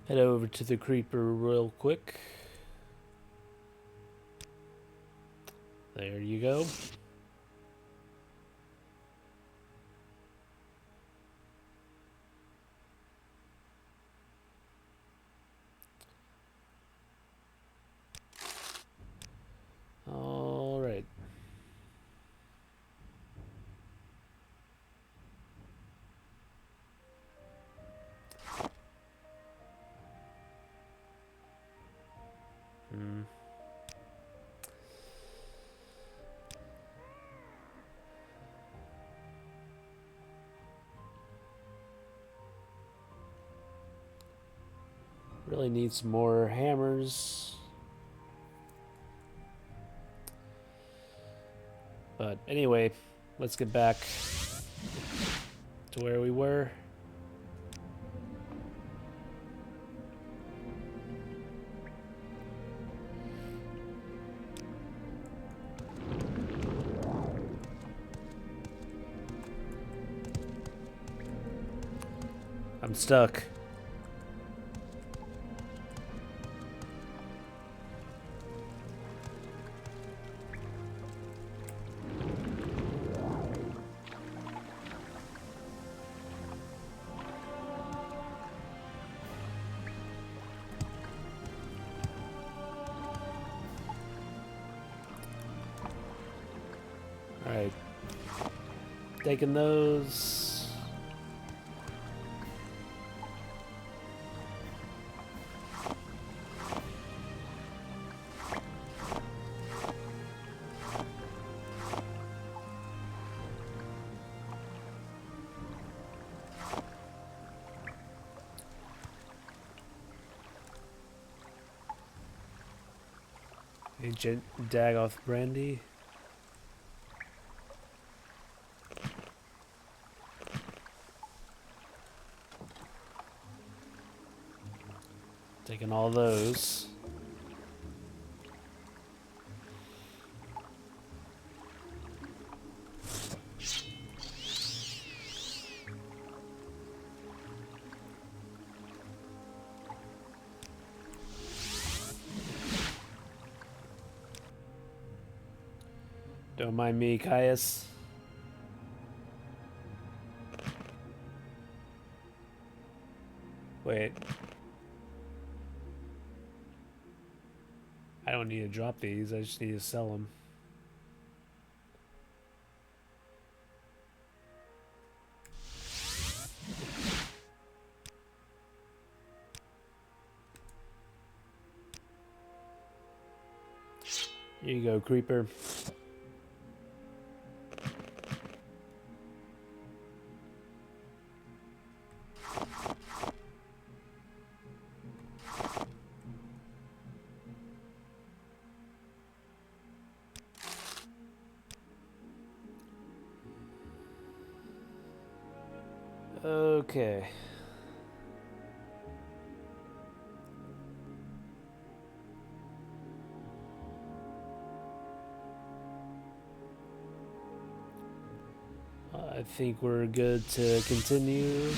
Head over to the creeper real quick. There you go. All right. Really need some more hammers. But anyway, let's get back to where we were. I'm stuck. Alright. Taking those. Agent Dagoth Brandy. Taking all those. Don't mind me, Caius. Wait. I don't need to drop these, I just need to sell them. Here you go, creeper. Okay. I think we're good to continue.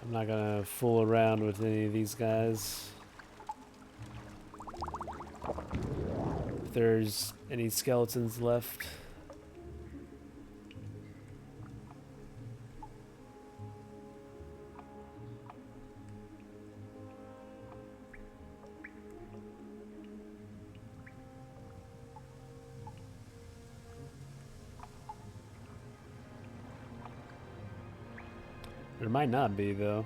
I'm not gonna fool around with any of these guys. If there's any skeletons left. There might not be, though.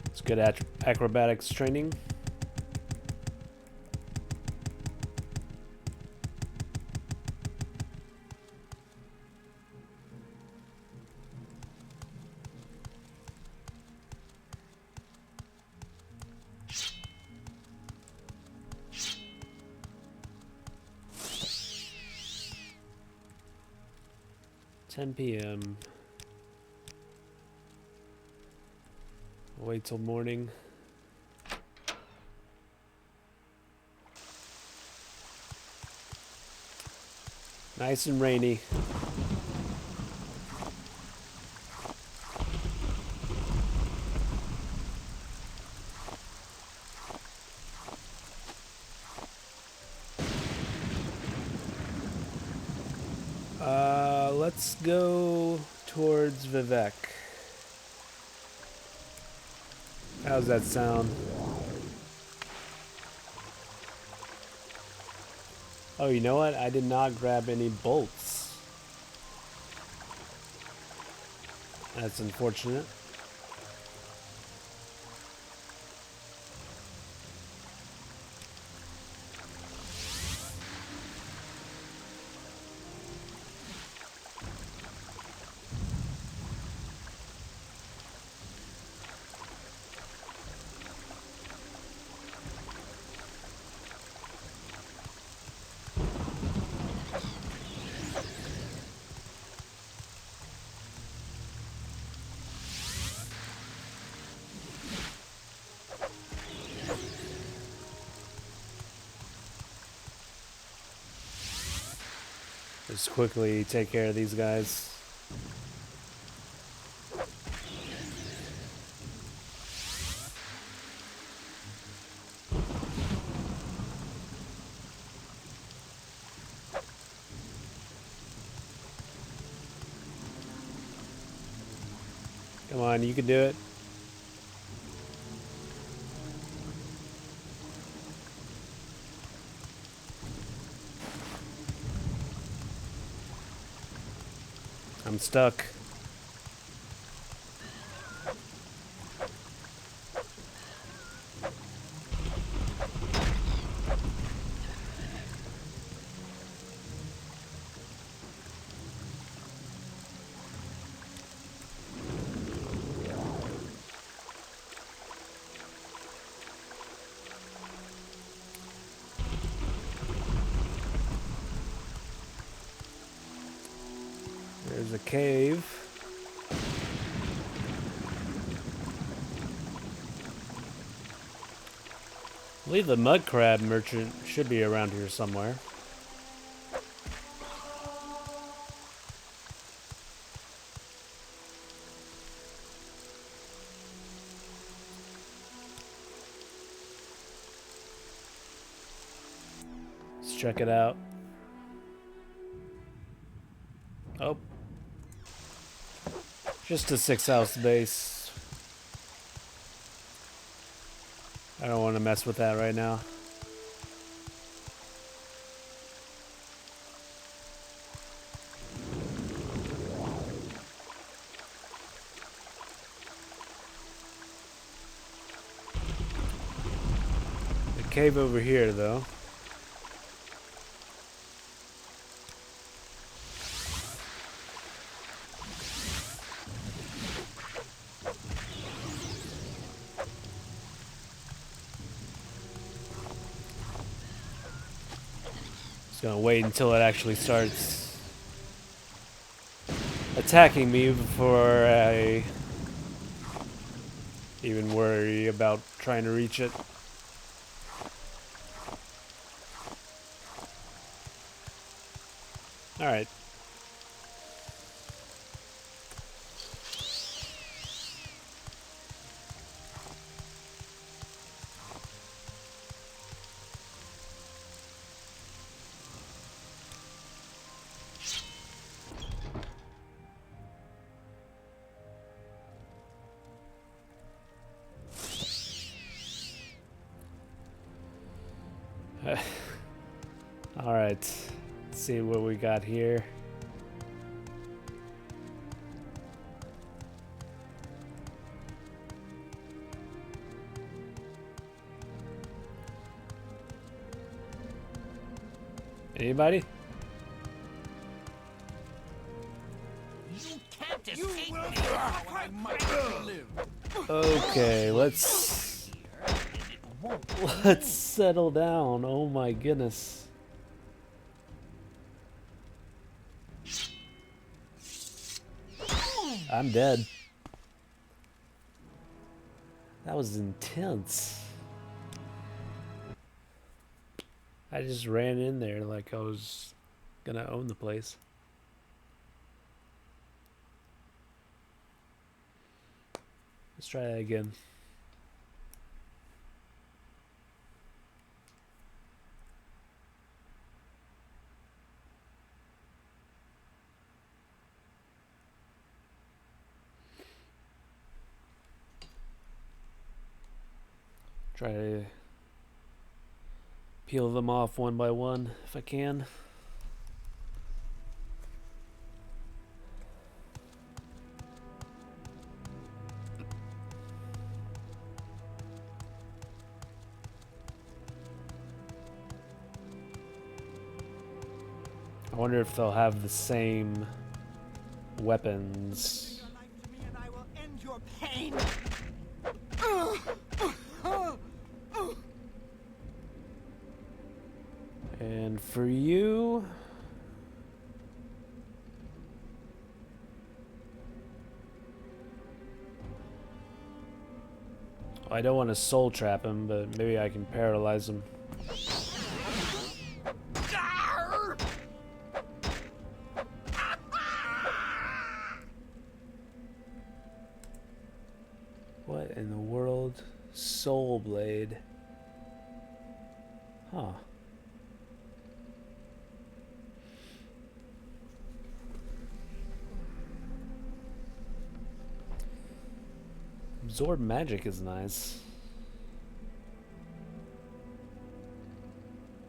It's good acrobatics training. PM. Wait till morning. Nice and rainy. Let's go towards Vivek. How's that sound? Oh, you know what? I did not grab any bolts. That's unfortunate. Just quickly take care of these guys. Come on, you can do it. I'm stuck. There's a cave. I believe the mud crab merchant should be around here somewhere. Let's check it out. Oh. Just a 6-house base. I don't want to mess with that right now. The cave over here, though. Just gonna wait until it actually starts attacking me before I even worry about trying to reach it. Alright. Alright. Let's see what we got here. Anybody? You can't escape me. I might live. Okay, let's settle down. Oh my goodness. I'm dead. That was intense. I just ran in there like I was gonna own the place. Let's try that again. Try to peel them off one by one if I can. I wonder if they'll have the same weapons. Your life to me and I will end your pain. And for you, I don't want to soul trap him, but maybe I can paralyze him. What in the world? Soul Blade. Huh. Absorb magic is nice.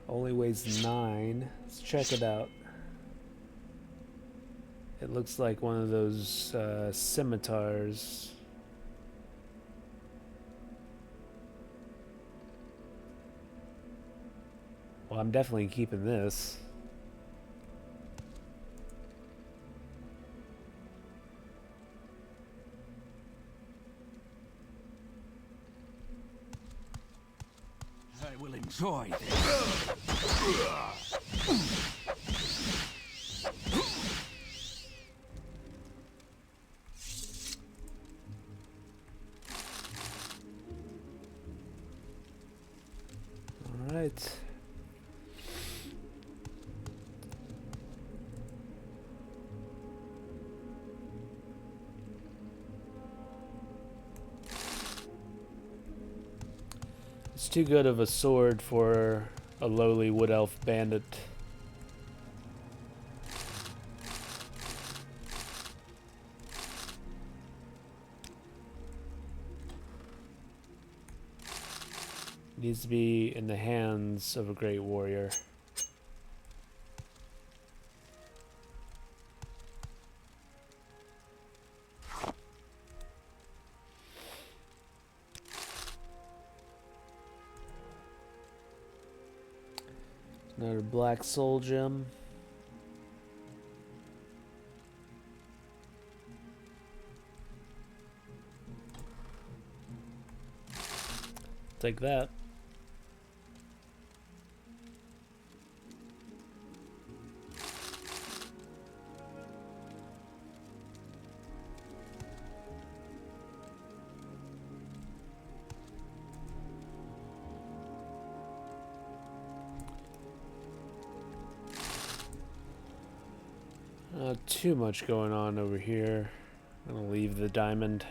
Only weighs 9. Let's check it out. It looks like one of those scimitars. Well, I'm definitely keeping this. I will enjoy this. All right. It's too good of a sword for a lowly wood elf bandit. Needs to be in the hands of a great warrior. Another black soul gem. Take that. Not too much going on over here. I'm gonna leave the diamond.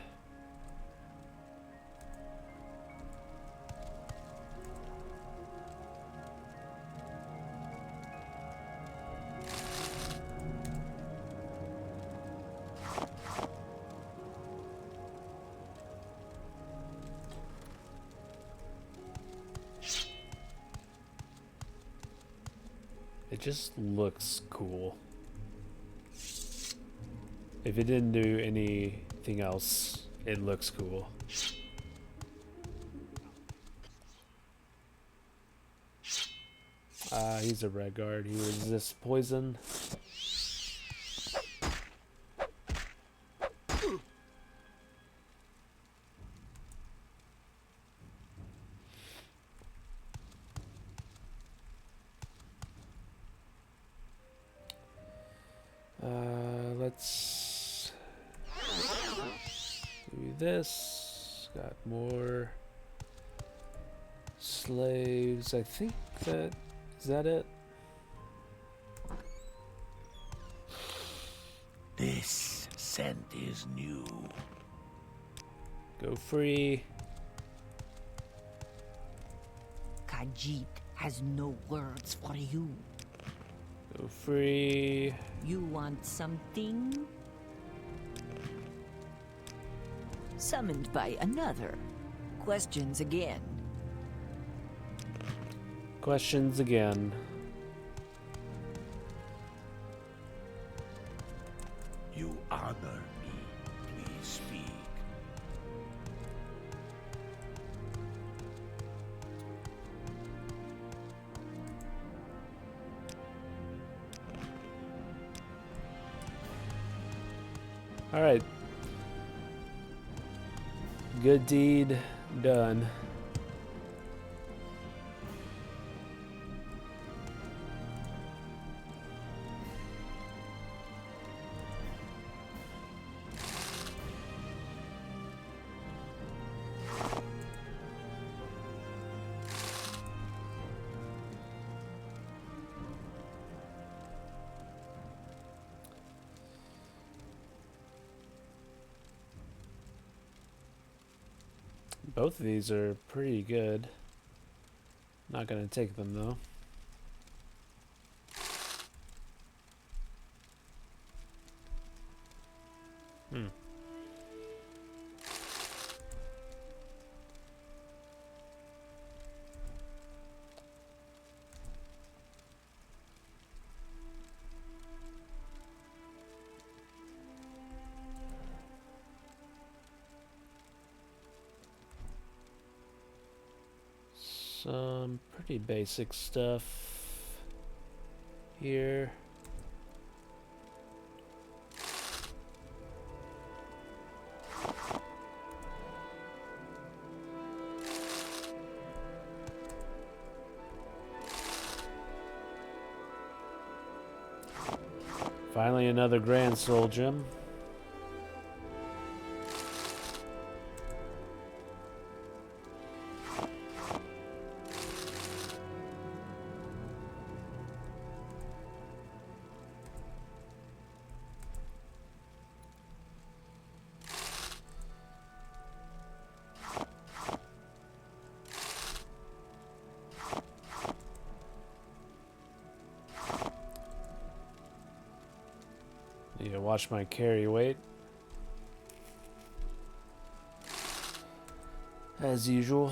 It just looks cool. If it didn't do anything else, it looks cool. He's a red guard. He resists poison. Let's do this. Got more slaves. I think that is that it. This scent is new. Go free. Khajiit has no words for you. Go free. You want something? Summoned by another. Questions again. Questions again. You honor me. Please speak. All right. Good deed done. Both of these are pretty good. Not gonna take them though. Some pretty basic stuff here. Finally another Grand Soul Gem. Need to watch my carry weight. As usual.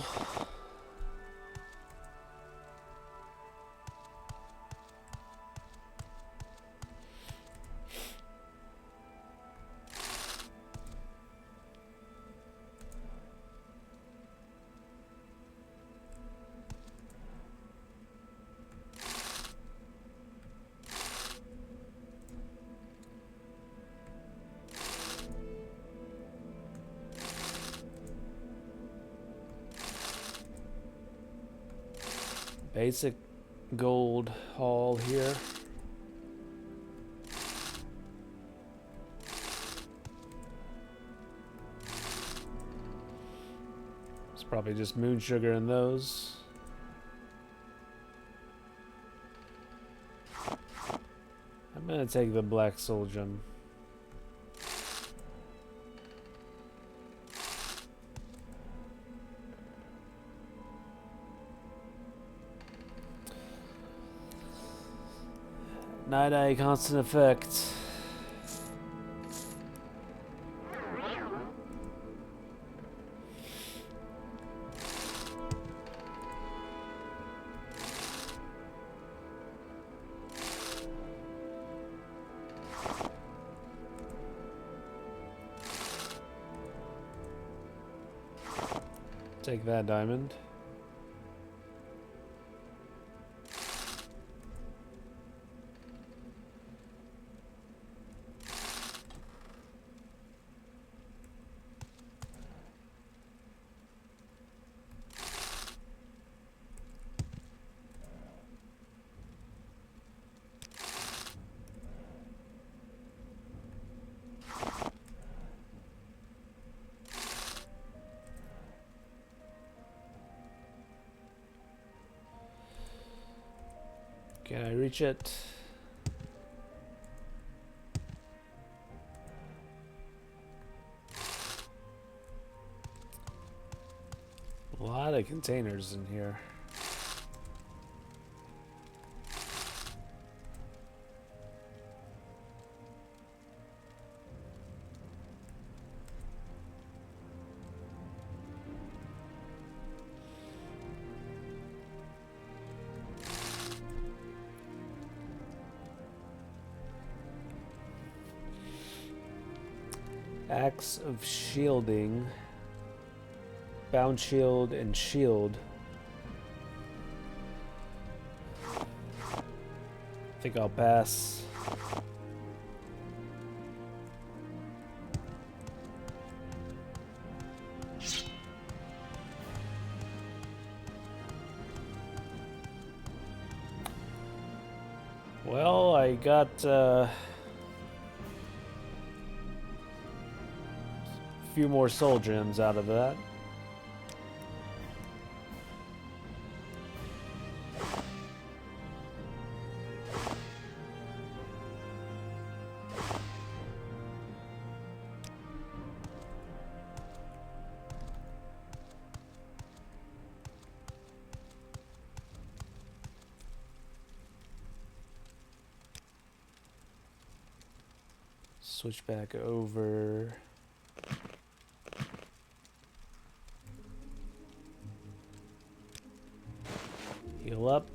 Basic gold haul here. It's probably just moon sugar in those. I'm gonna take the black soul gem. Night Eye constant effect. Take that diamond. Can I reach it? A lot of containers in here. Axe of shielding. Bound shield and shield. I think I'll pass. Well, I got few more soul gems out of that. Switch back over. Heal up.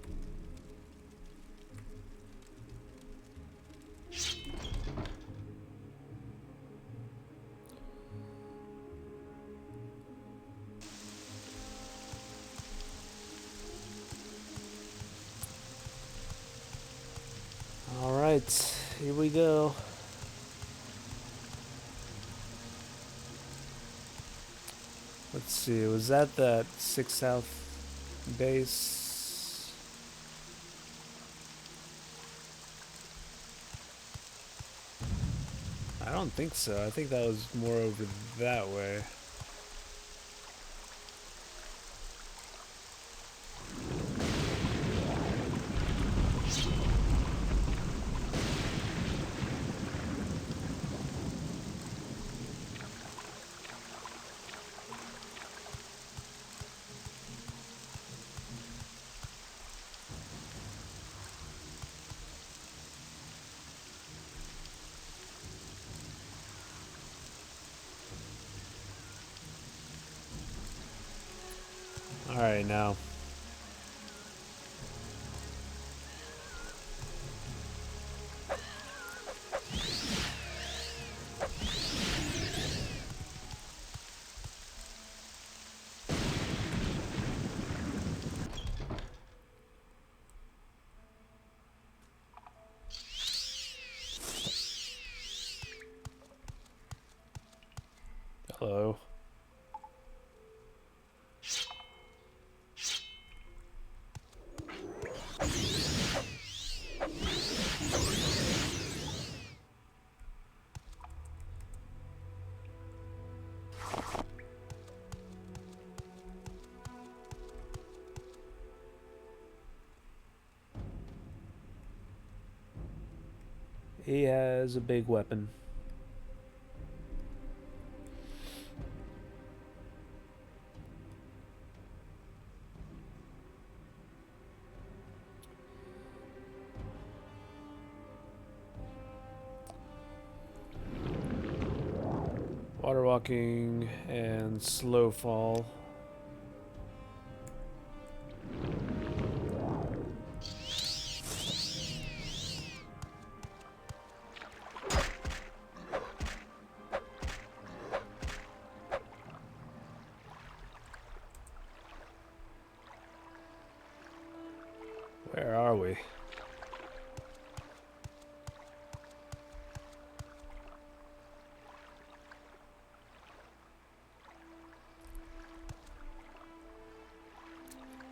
All right, here we go. Let's see, was that 6 South base? I don't think so. I think that was more over that way. All right, now. Hello. He has a big weapon. Water walking and slow fall. Where are we?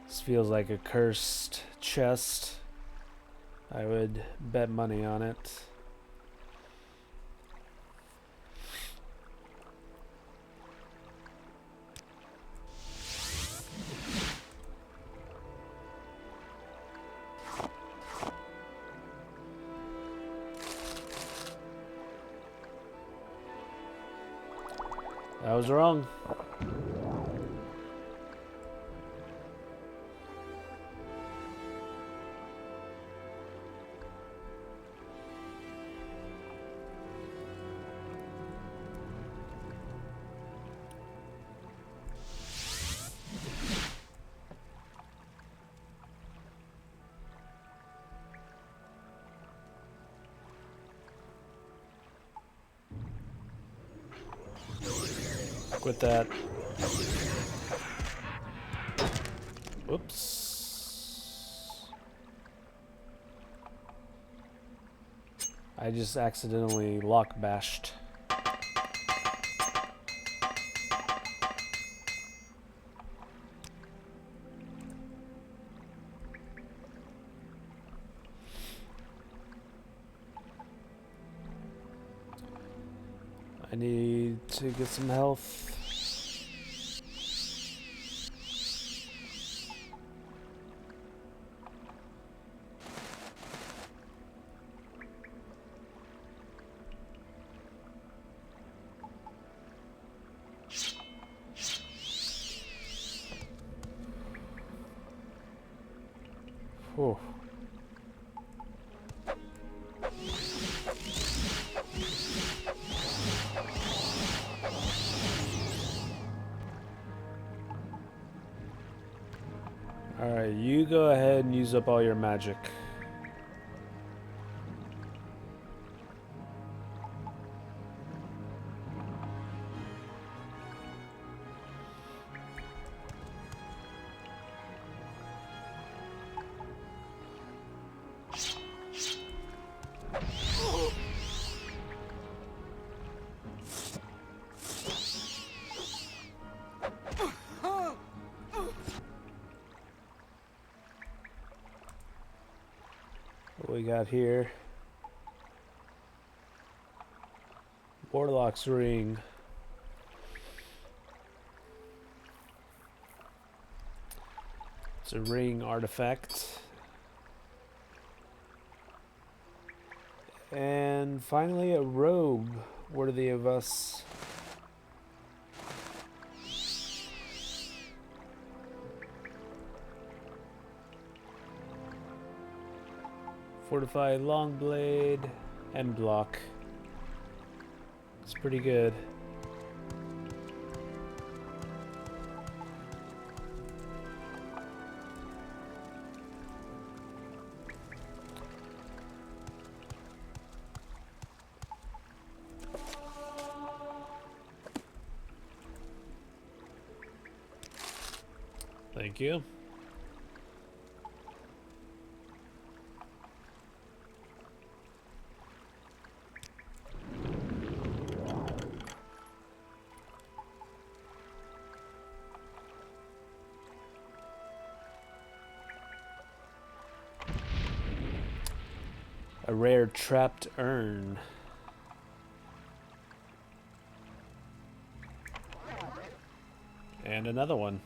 This feels like a cursed chest. I would bet money on it. I was wrong. With that. Whoops. I just accidentally lock bashed. I need to get some health. Whew. Alright, you go ahead and use up all your magic. What we got here? Warlock's ring. It's a ring artifact. And finally a robe worthy of us. Fortified long blade and block. It's pretty good. Thank you. A rare trapped urn. And another one.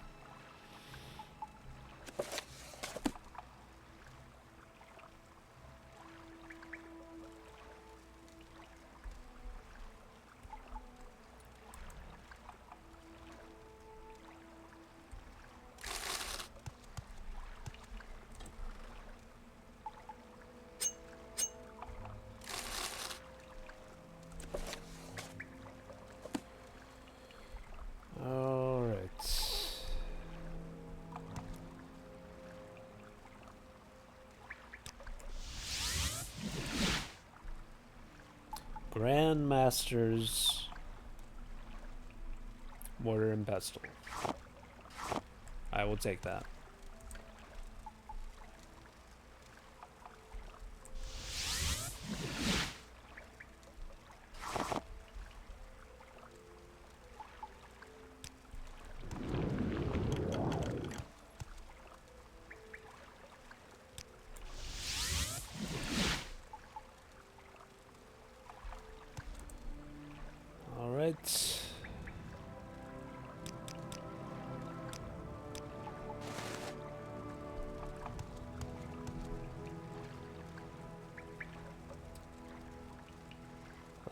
All right. Grandmaster's mortar and pestle. I will take that.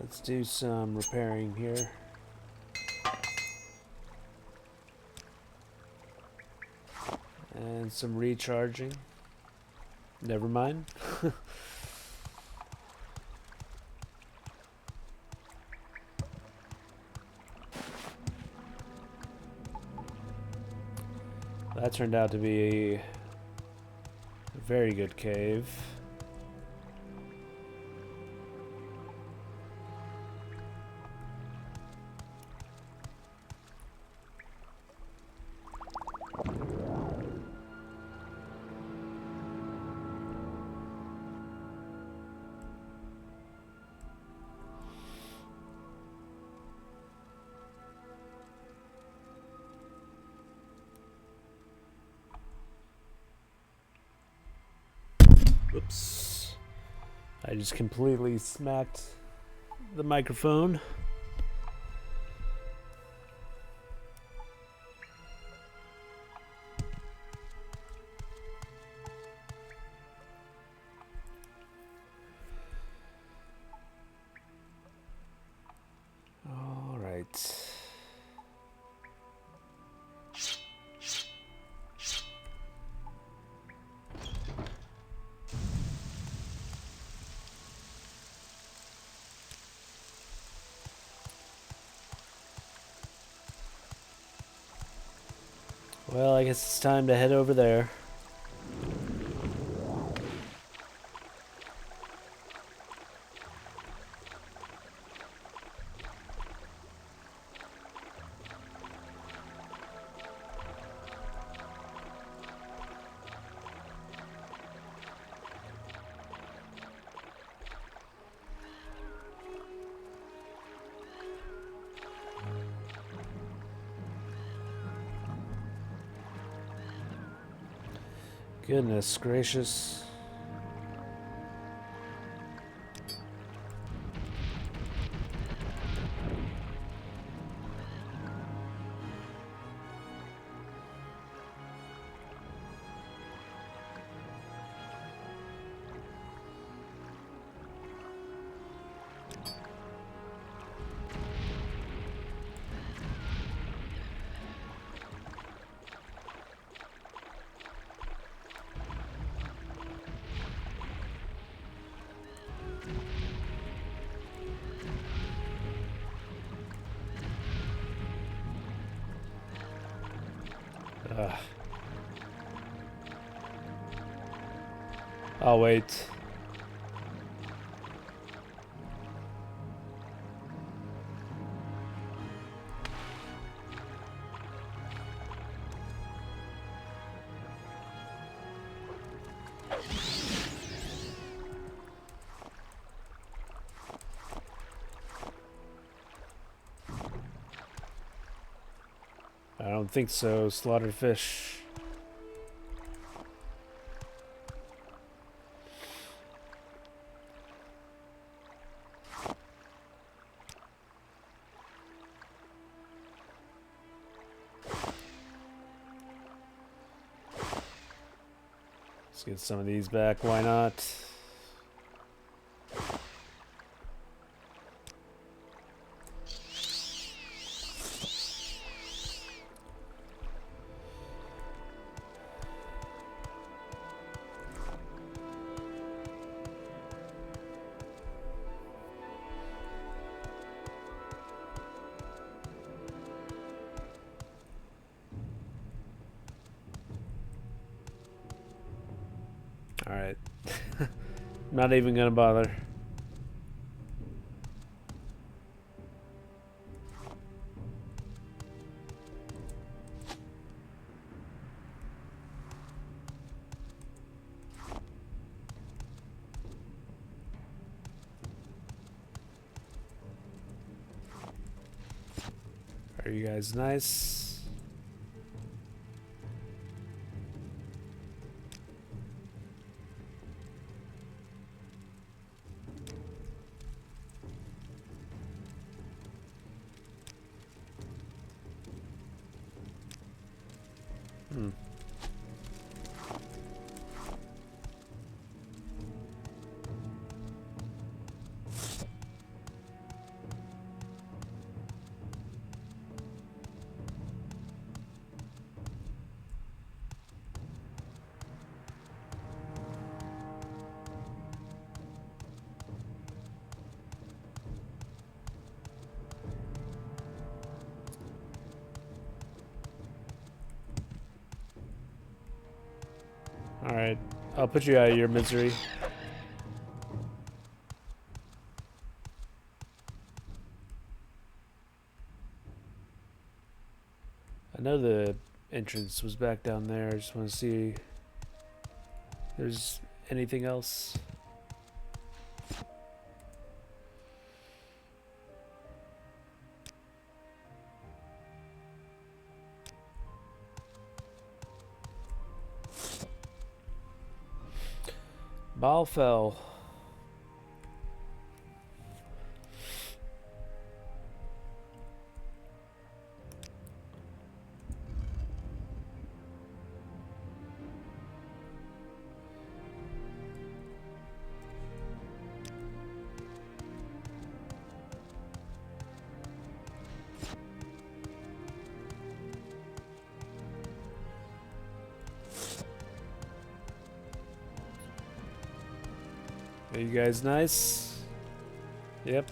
Let's do some repairing here. And some recharging. Never mind. That turned out to be a very good cave. Oops. I just completely smacked the microphone. All right. Well, I guess it's time to head over there. Goodness gracious. I'll wait. I don't think so. Slaughtered fish. Let's get some of these back. Why not? Alright. Not even gonna bother. Are you guys nice? Alright, I'll put you out of your misery. I know the entrance was back down there. I just want to see if there's anything else. Balfell. Are you guys nice? Yep.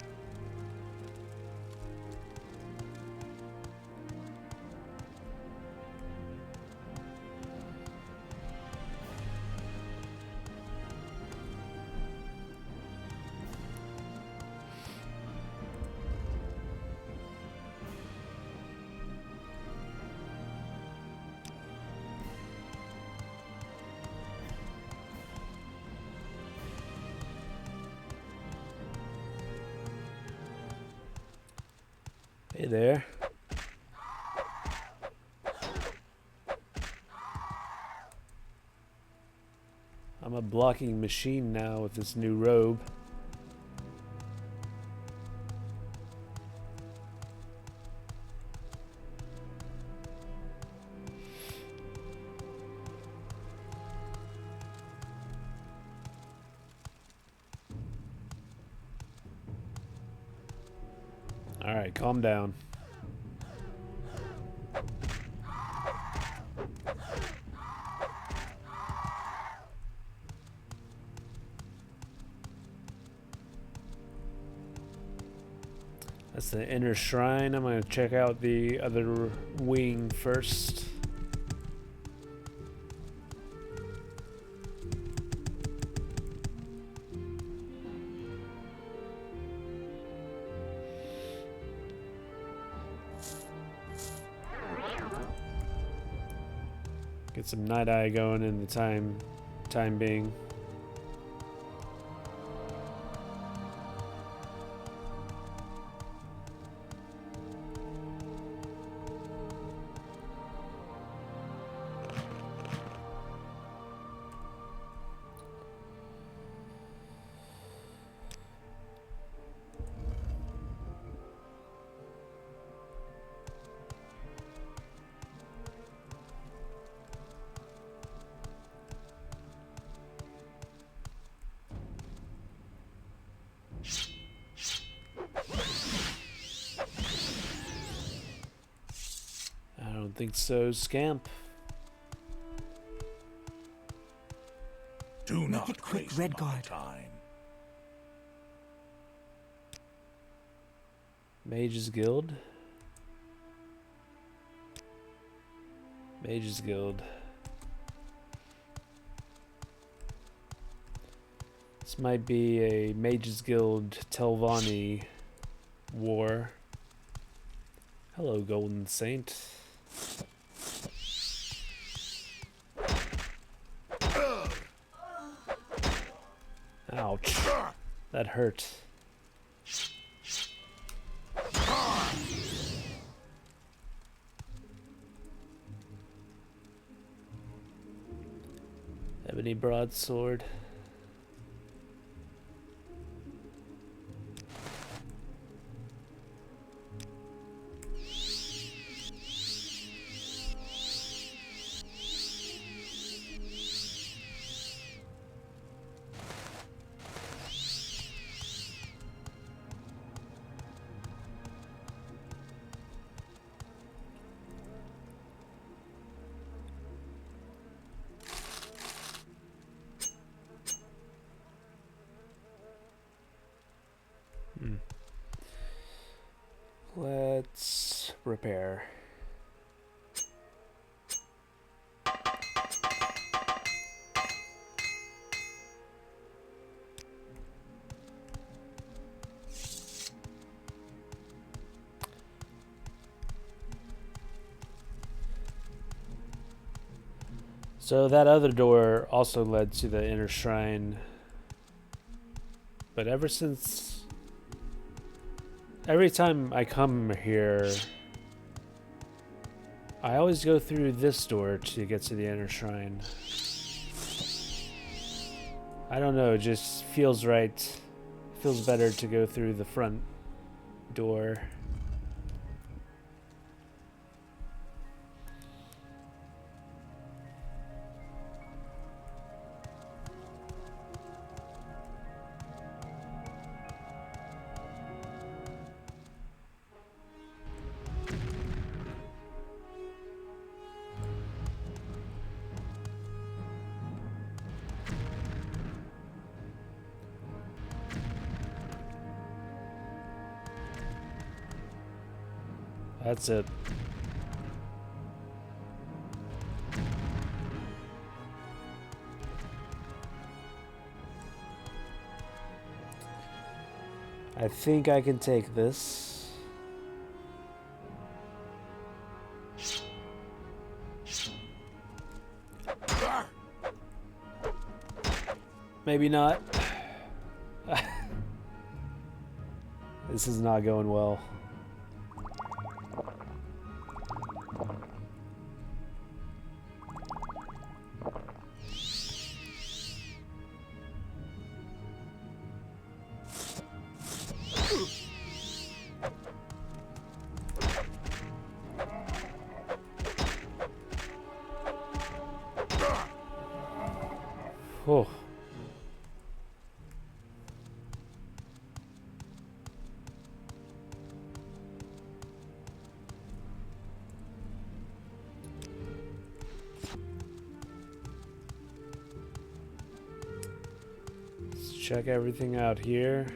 Hey there. I'm a blocking machine now with this new robe. Alright, calm down. That's the inner shrine. I'm gonna check out the other wing first. Get some night eye going in the time being. I don't think so, Scamp. Do not it quick, waste Redguard. my time. Mage's Guild. Mage's Guild. This might be a Mage's Guild Telvanni war. Hello, Golden Saint. Ouch. That hurt. Ebony broadsword. Let's repair. So that other door also led to the inner shrine. But every time I come here, I always go through this door to get to the inner shrine. I don't know, it just feels right. Feels better to go through the front door. That's it. I think I can take this. Maybe not. This is not going well. Oh. Let's check everything out here.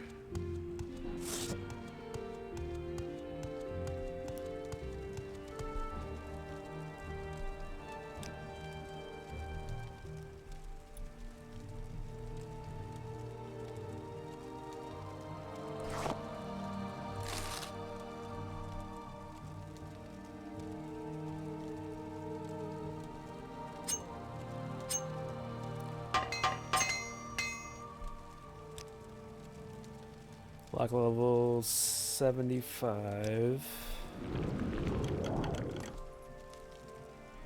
Lock level 75.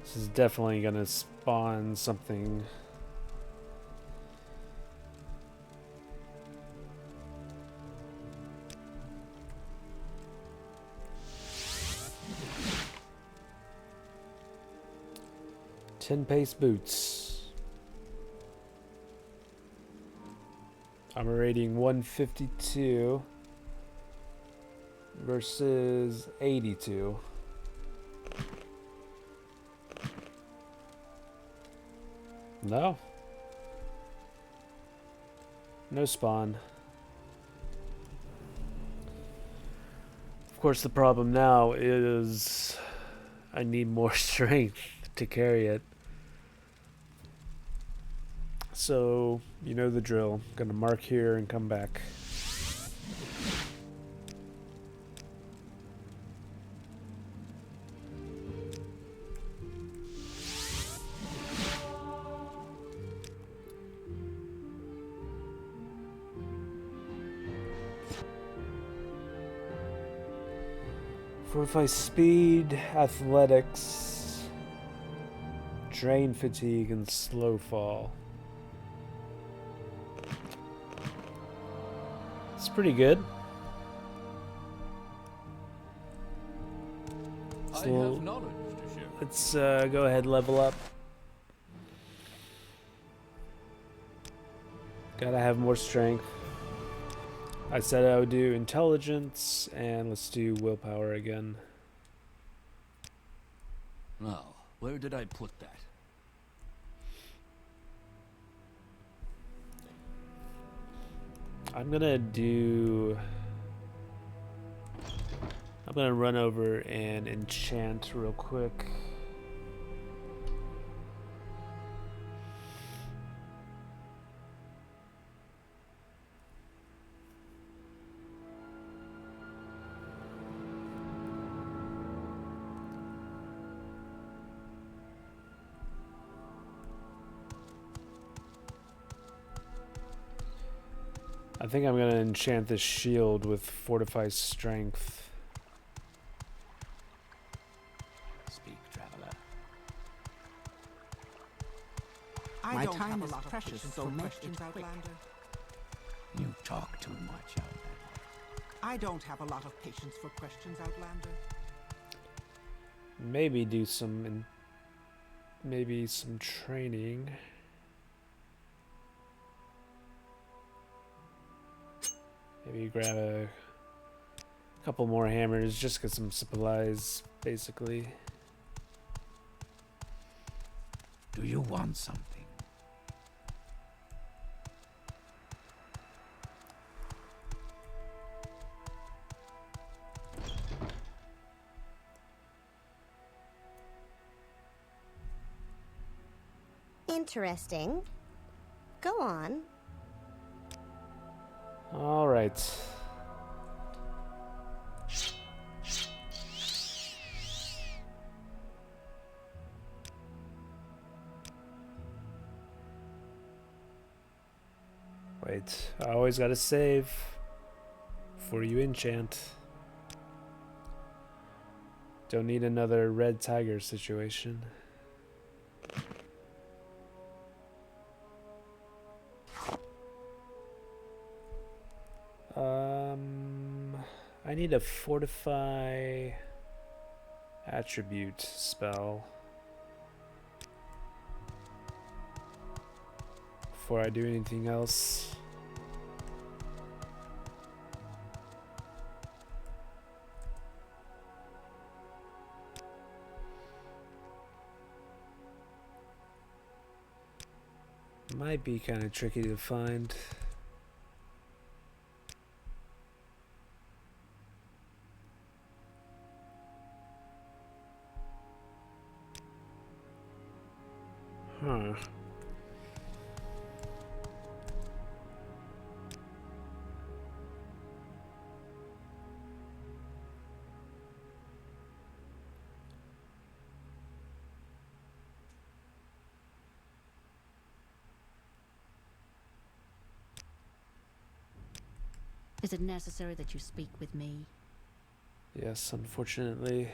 This is definitely gonna spawn something. Ten-pace boots. I'm rating 152 versus 82. No. No spawn. Of course, the problem now is I need more strength to carry it. So, you know the drill. Gonna mark here and come back. Fortify speed, athletics, drain fatigue, and slow fall. It's pretty good. So let's go ahead and level up. Gotta have more strength. I said I would do intelligence, and let's do willpower again. Now, where did I put that? I'm gonna run over and enchant real quick. I think I'm gonna enchant this shield with Fortify Strength. Speak, traveler. I My don't time have a is lot of precious, patience so for make questions, it quick. Outlander. You talk too much, Outlander. I don't have a lot of patience for questions, Outlander. Maybe do some, maybe some training. Maybe grab a couple more hammers, just get some supplies, basically. Do you want something? Interesting. Go on. All right. Wait, I always gotta save before you enchant. Don't need another red tiger situation. I need a fortify attribute spell before I do anything else. Might be kind of tricky to find. Huh. Is it necessary that you speak with me? Yes, unfortunately.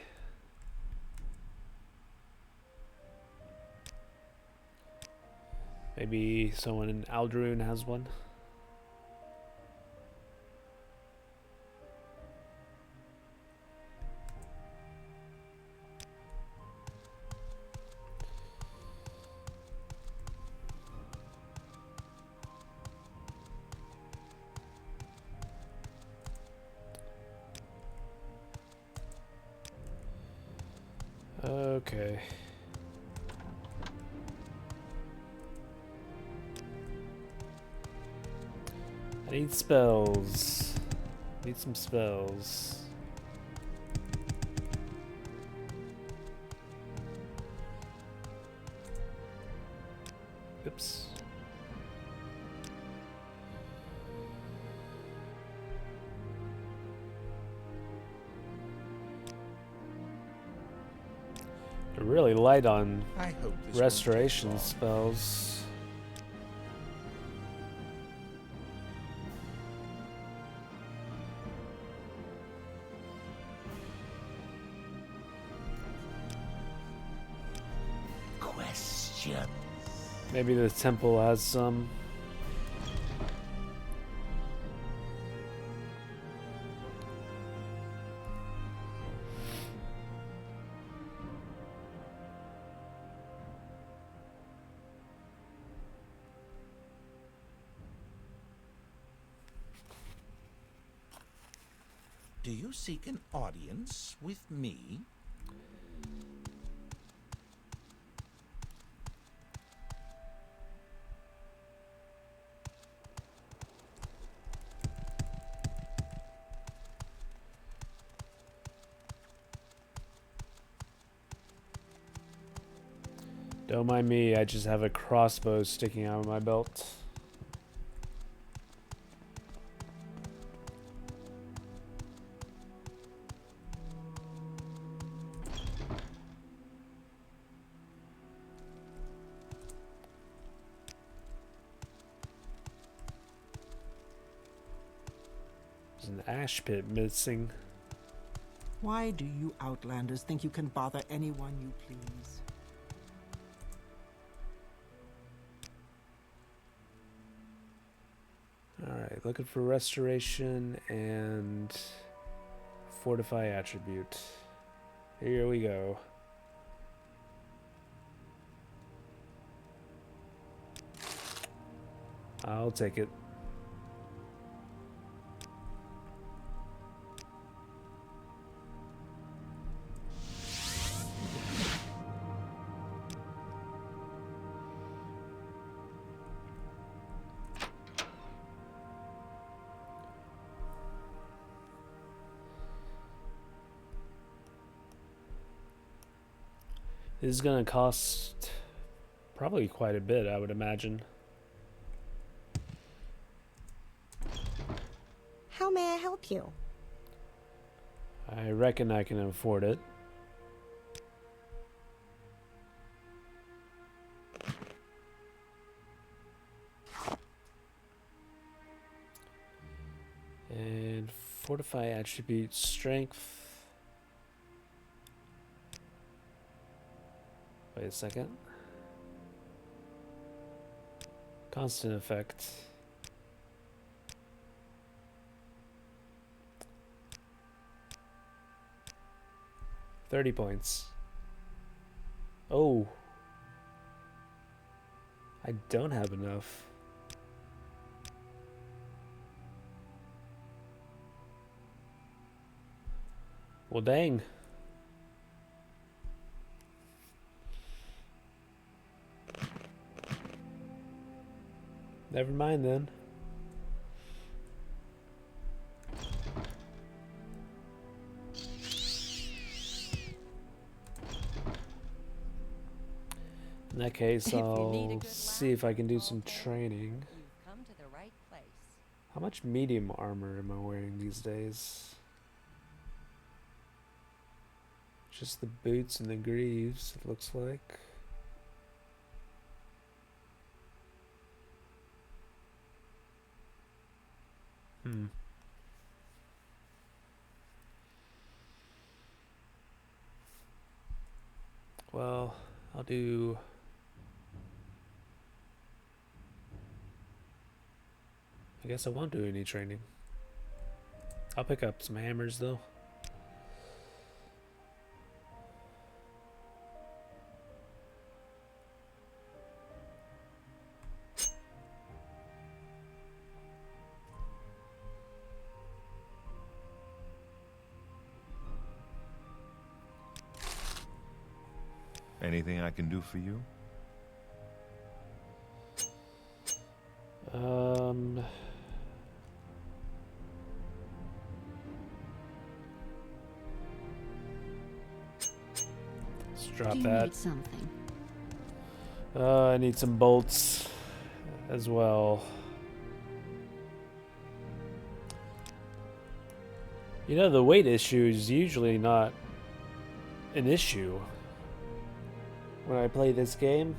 Maybe someone in Aldaroon has one. Okay. I need spells. Need some spells. Oops. They're really light on I hope this restoration won't take spells. Question. Maybe the temple has some. Do you seek an audience with me? Don't mind me, I just have a crossbow sticking out of my belt. an ash pit missing. Why do you Outlanders think you can bother anyone you please? Alright, looking for restoration and fortify attribute. Here we go. I'll take it. This is going to cost probably quite a bit, I would imagine. How may I help you? I reckon I can afford it. And fortify attribute strength. Wait a second. Constant effect. $30 points. Oh. I don't have enough. Well, dang. Never mind then. In that case, If you need a I'll good see if I can do some training. You've come to the right place. How much medium armor am I wearing these days? Just the boots and the greaves, it looks like. Well, I'll do... I guess I won't do any training. I'll pick up some hammers though. Anything I can do for you? Let's drop Do you that. need something? I need some bolts as well. You know, the weight issue is usually not an issue when I play this game.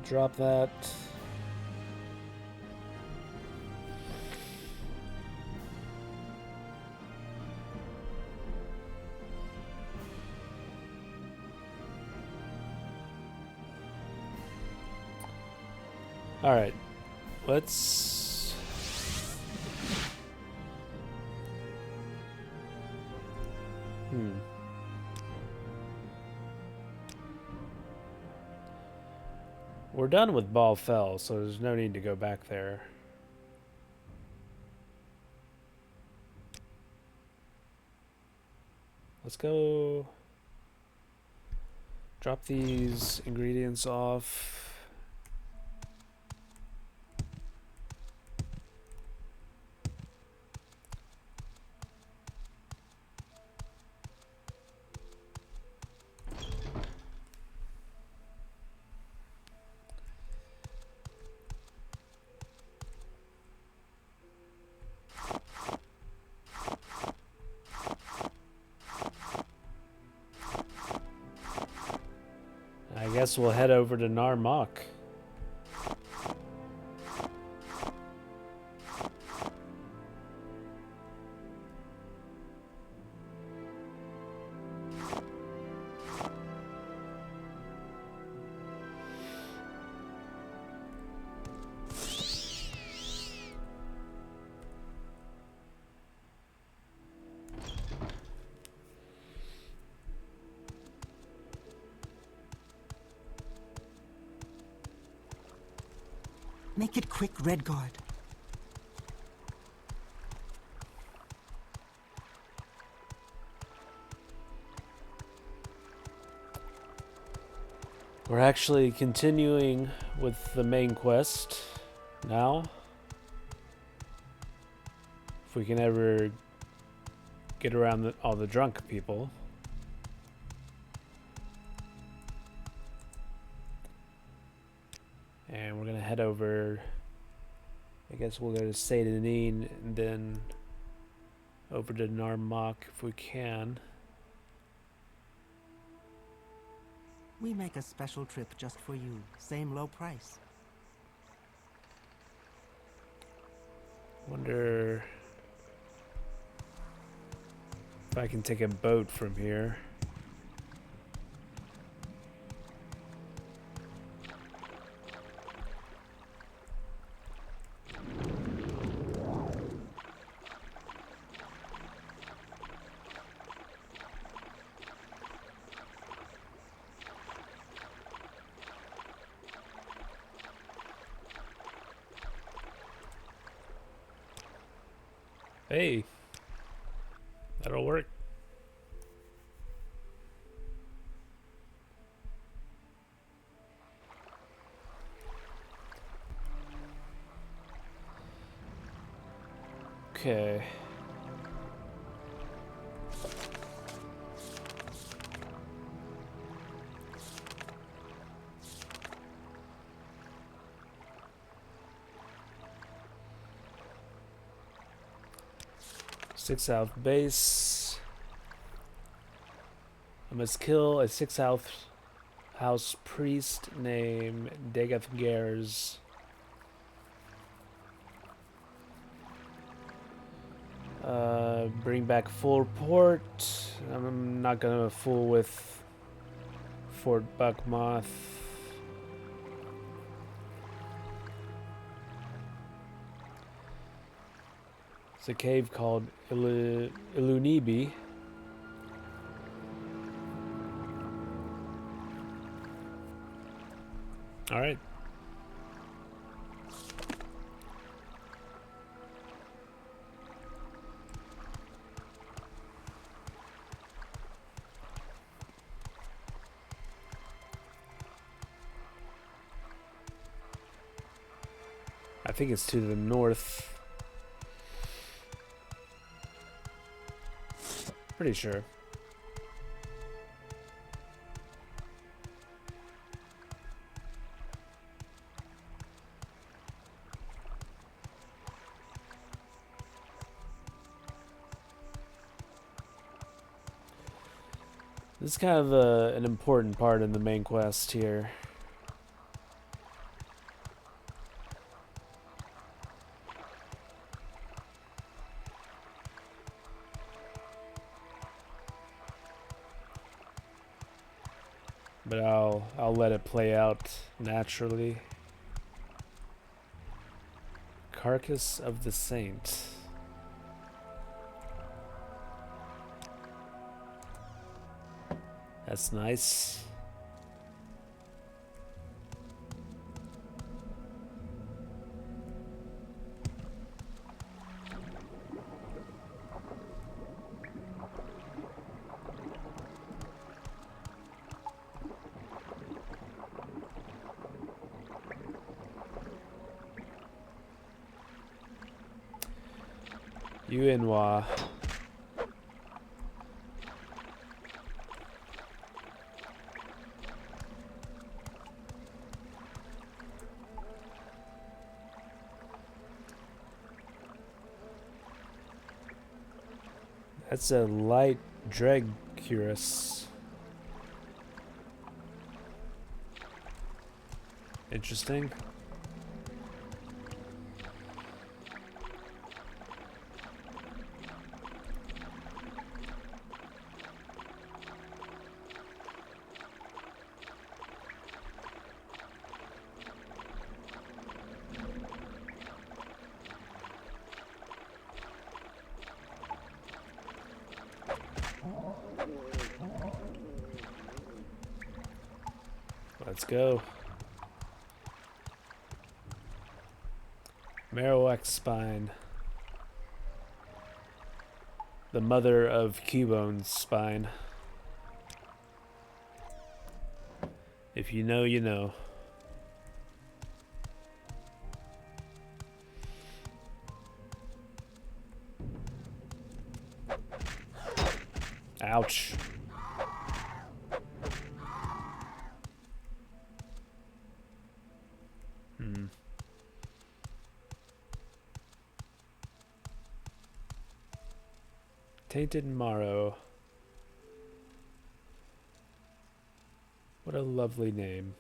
Drop that. All right, let's We're done with Ball Fell, so there's no need to go back there. Let's go drop these ingredients off. guess we'll head over to Narmak. Make it quick, Redguard. We're actually continuing with the main quest now. If we can ever get around all the drunk people. And we're gonna head over. I guess we'll go to Saint Denis and then over to Narmak if we can. We make a special trip just for you. Same low price. Wonder if I can take a boat from here. Hey, that'll work. Okay. Six South base. I must kill a Six South house priest named Dagath Gers. Bring back full port. I'm not gonna fool with Fort Buckmoth. It's a cave called Ilunibi. All right. I think it's to the north. Pretty sure. This is kind of an important part in the main quest here. But I'll let it play out naturally. Carcass of the Saint. That's nice. Yuenwa. That's a light dreg cuirass. Interesting. Let's go. Marowak spine. The mother of Cubone's spine. If you know, you know. Ouch. Tainted Morrow. What a lovely name.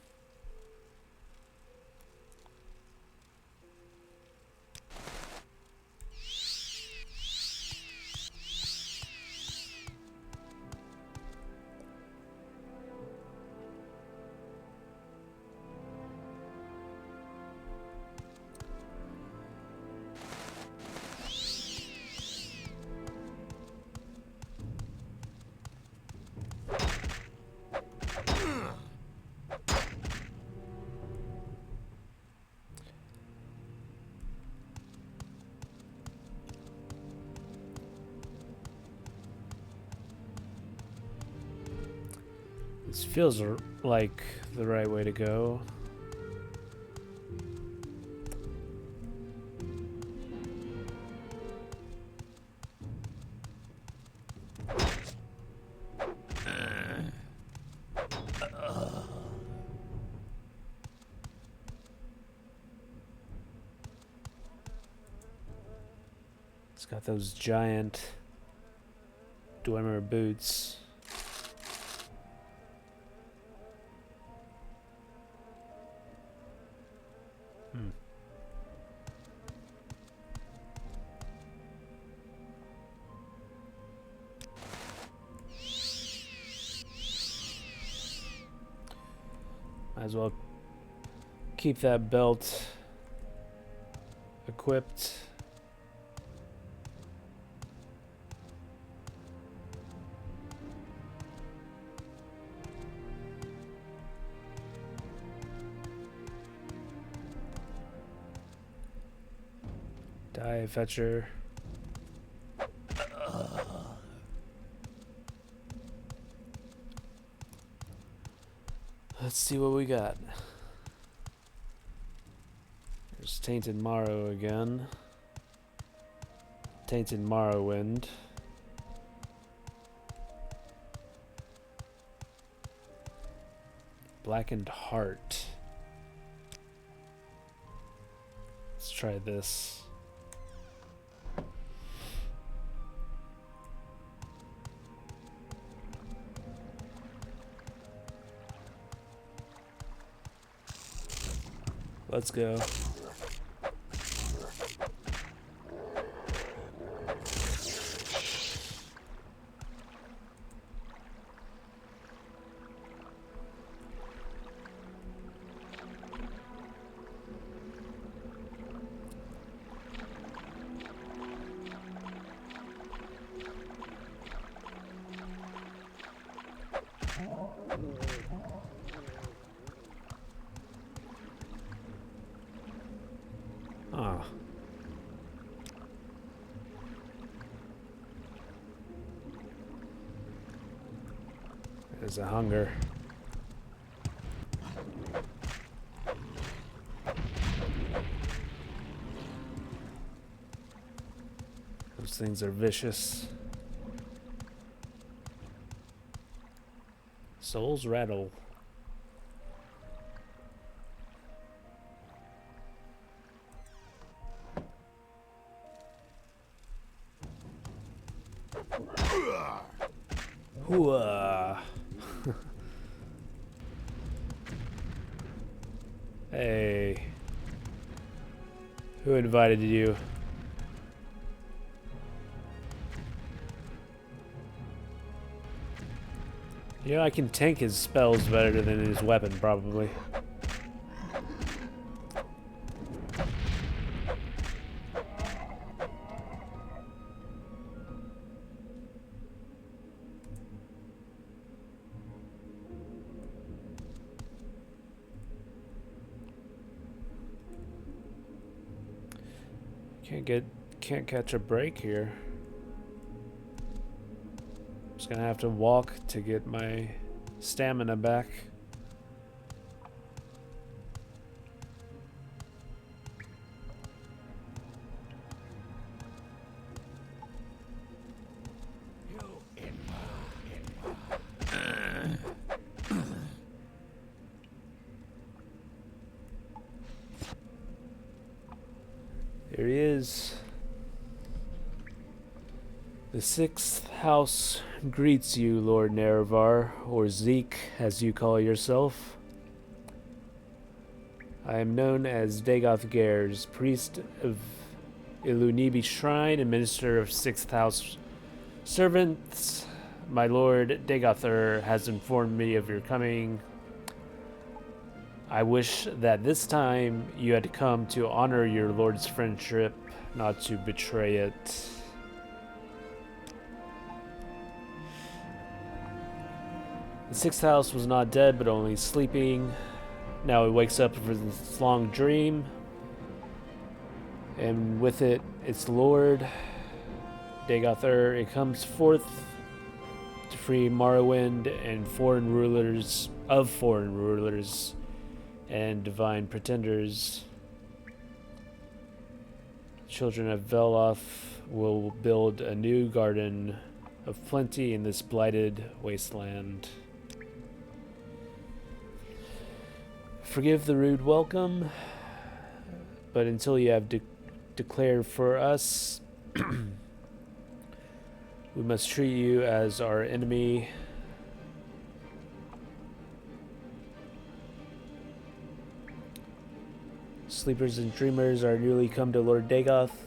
This feels like the right way to go. It's got those giant Dwemer boots. Might as well keep that belt equipped. Die fetcher. Let's see what we got. There's Tainted Morrow again. Tainted Morrowind. Blackened Heart. Let's try this. Let's go. Ah. There's a hunger. Those things are vicious. Souls rattle. Hooah. Hey. Who invited you? You know, I can tank his spells better than his weapon, probably. Can't catch a break here. Just gonna have to walk to get my stamina back. There he is. The sixth house greets you, Lord Nerevar, or Zeke, as you call yourself. I am known as Dagoth Gers, priest of Ilunibi Shrine and minister of sixth house servants. My lord Dagother has informed me of your coming. I wish that this time you had come to honor your lord's friendship, not to betray it. The sixth house was not dead, but only sleeping. Now it wakes up from this long dream, and with it, its lord, Dagother. It comes forth to free Morrowind and foreign rulers, and divine pretenders. Children of Veloth will build a new garden of plenty in this blighted wasteland. Forgive the rude welcome, but until you have declared for us, we must treat you as our enemy. Sleepers and dreamers are newly come to Lord Dagoth,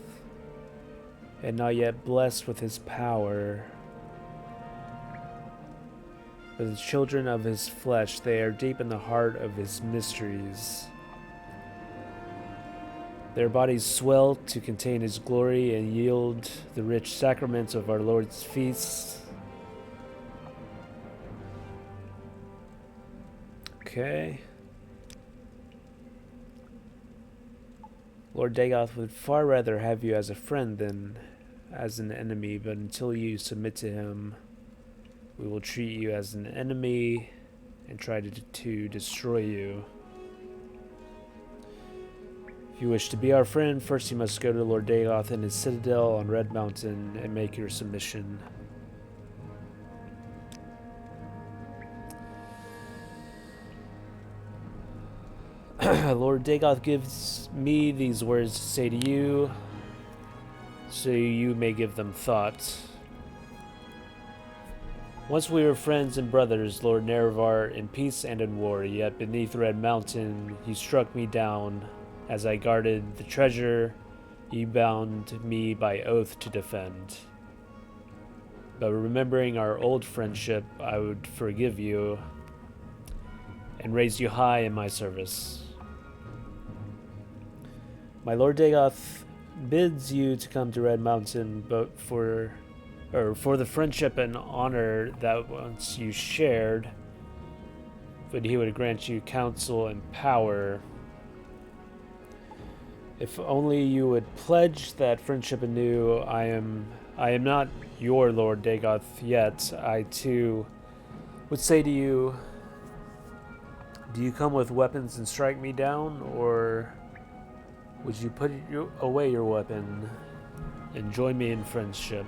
and not yet blessed with his power. But the children of his flesh, they are deep in the heart of his mysteries. Their bodies swell to contain his glory and yield the rich sacraments of our Lord's feasts. Okay. Lord Dagoth would far rather have you as a friend than as an enemy, but until you submit to him, we will treat you as an enemy and try to destroy you. If you wish to be our friend, first you must go to Lord Dagoth in his citadel on Red Mountain and make your submission. Lord Dagoth gives me these words to say to you, so you may give them thought. Once we were friends and brothers, Lord Nerevar, in peace and in war, yet beneath Red Mountain you struck me down. As I guarded the treasure, you bound me by oath to defend. But remembering our old friendship, I would forgive you and raise you high in my service. My Lord Dagoth bids you to come to Red Mountain, but for the friendship and honor that once you shared, but he would grant you counsel and power. If only you would pledge that friendship anew. I am not your Lord Dagoth yet. I too would say to you, do you come with weapons and strike me down, or would you put away your weapon and join me in friendship?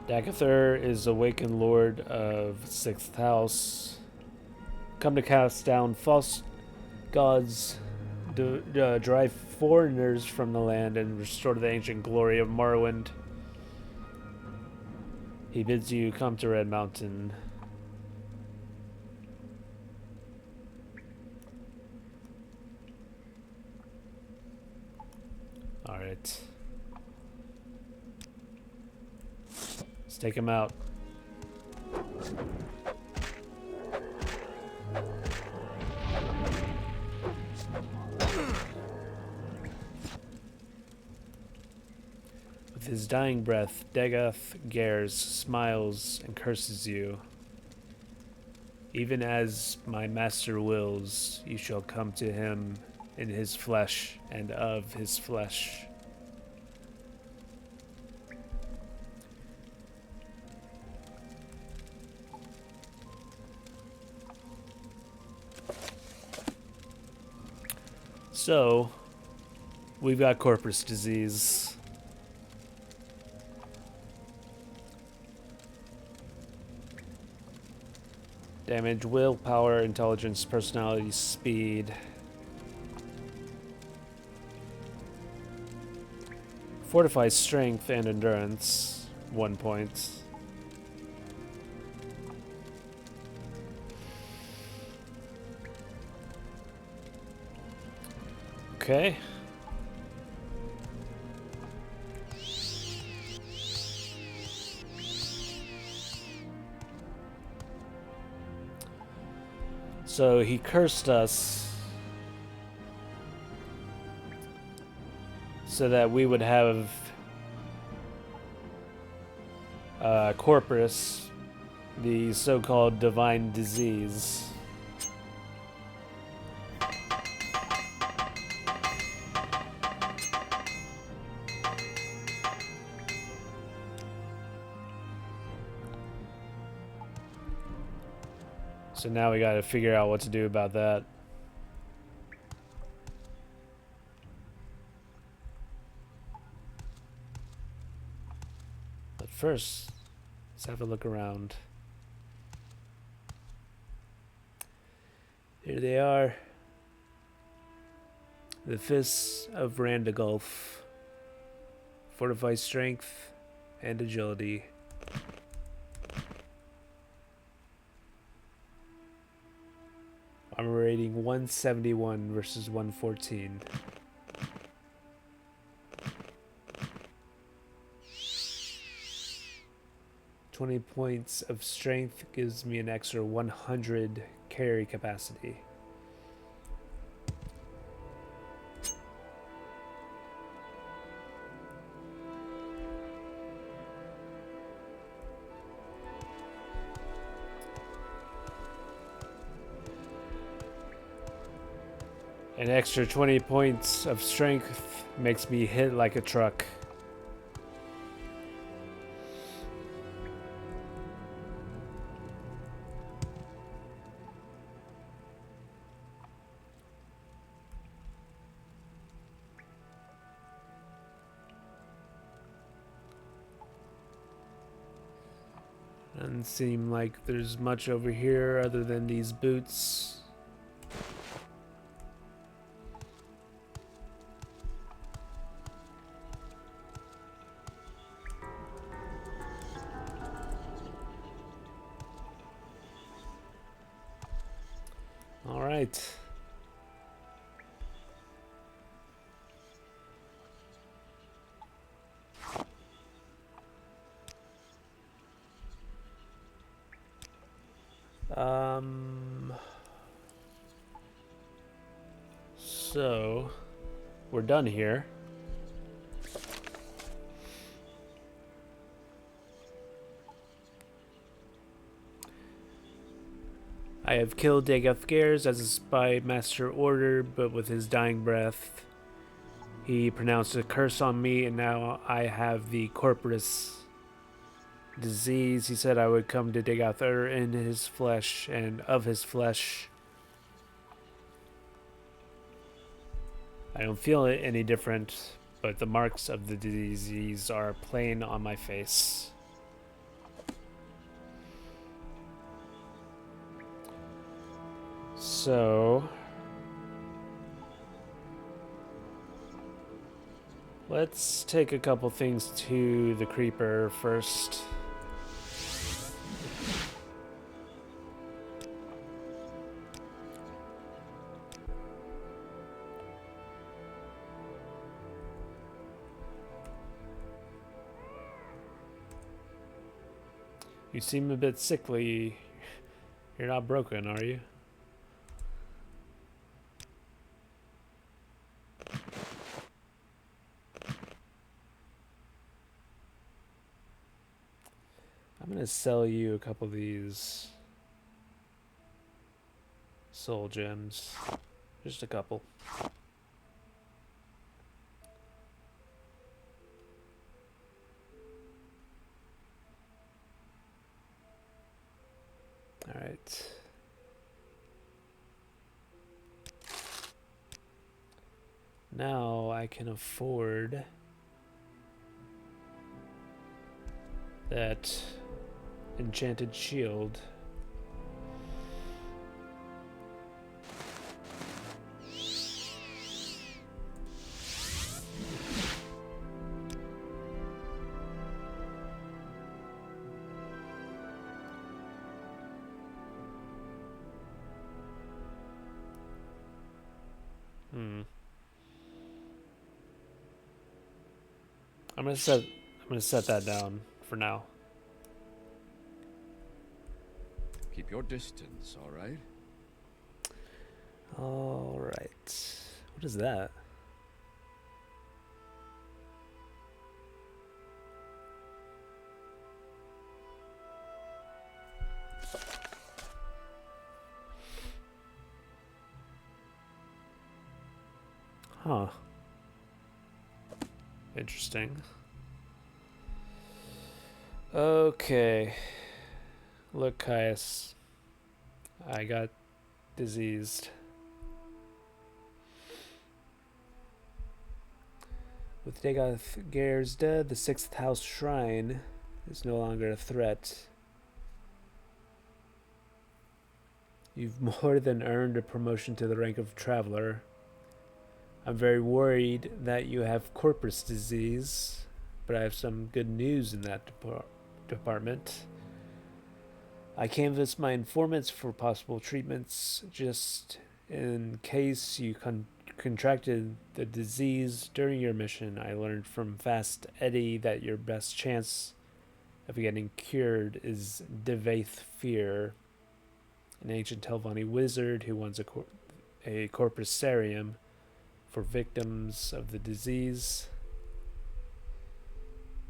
Dagother is awakened Lord of Sixth House, come to cast down false gods, drive foreigners from the land, and restore the ancient glory of Morrowind. He bids you come to Red Mountain. Alright. Let's take him out. With his dying breath, Dagoth Gers smiles and curses you. Even as my master wills, you shall come to him in his flesh and of his flesh. So, we've got corpus disease. Damage, willpower, intelligence, personality, speed. Fortifies strength and endurance, 1 point. Okay. So he cursed us so that we would have corpus, the so-called divine disease. So now we gotta figure out what to do about that. But first, let's have a look around. Here they are. The Fists of Randagulf. Fortify strength and agility. Armor rating 171 versus 114. $20 points of strength gives me an extra 100 carry capacity. An extra 20 points of strength makes me hit like a truck. Doesn't seem like there's much over here other than these boots. All right. So we're done here. I have killed Dagoth Gers as by master order, but with his dying breath, he pronounced a curse on me, and now I have the corpus disease. He said I would come to Dagoth in his flesh and of his flesh. I don't feel it any different, but the marks of the disease are plain on my face. So let's take a couple things to the creeper first. You seem a bit sickly. You're not broken, are you? I'm gonna sell you a couple of these soul gems. Just a couple. Alright. Now I can afford that enchanted shield. I'm gonna set that down for now. Keep your distance, all right? All right. What is that? Huh. Interesting. Okay. Look, Caius. I got diseased. With Dagoth Gair's dead, the 6th House Shrine is no longer a threat. You've more than earned a promotion to the rank of Traveler. I'm very worried that you have corpus disease, but I have some good news in that department. I canvassed my informants for possible treatments just in case you contracted the disease during your mission. I learned from Fast Eddie that your best chance of getting cured is Devaith Fear, an ancient Telvanni wizard who wants a corpusarium for victims of the disease.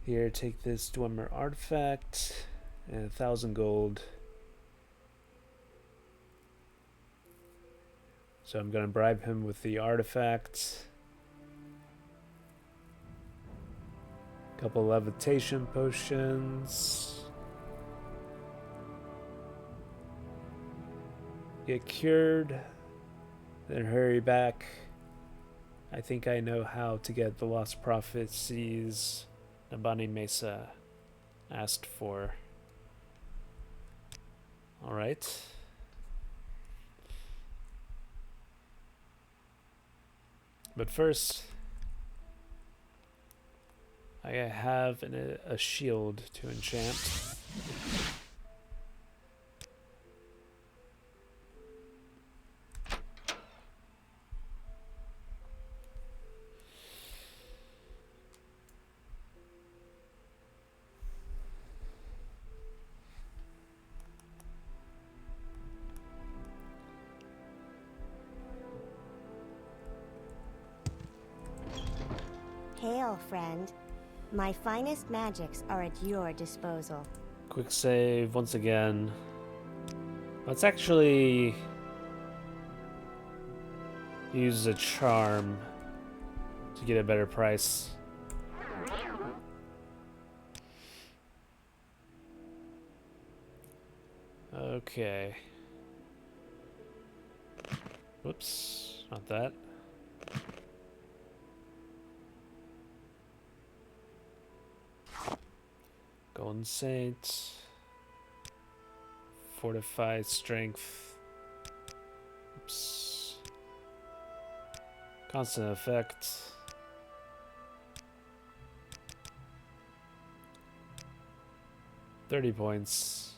Here, take this Dwemer artifact and 1,000 gold. So I'm going to bribe him with the artifact. Couple levitation potions. Get cured. Then hurry back. I think I know how to get the Lost Prophecies Nabani Mesa asked for. Alright. But first, I have a shield to enchant. Hail, friend. My finest magics are at your disposal. Quick save once again. Let's actually use a charm to get a better price. Okay. Whoops, not that. Golden Saint. Fortify strength. Oops. Constant effect. $30.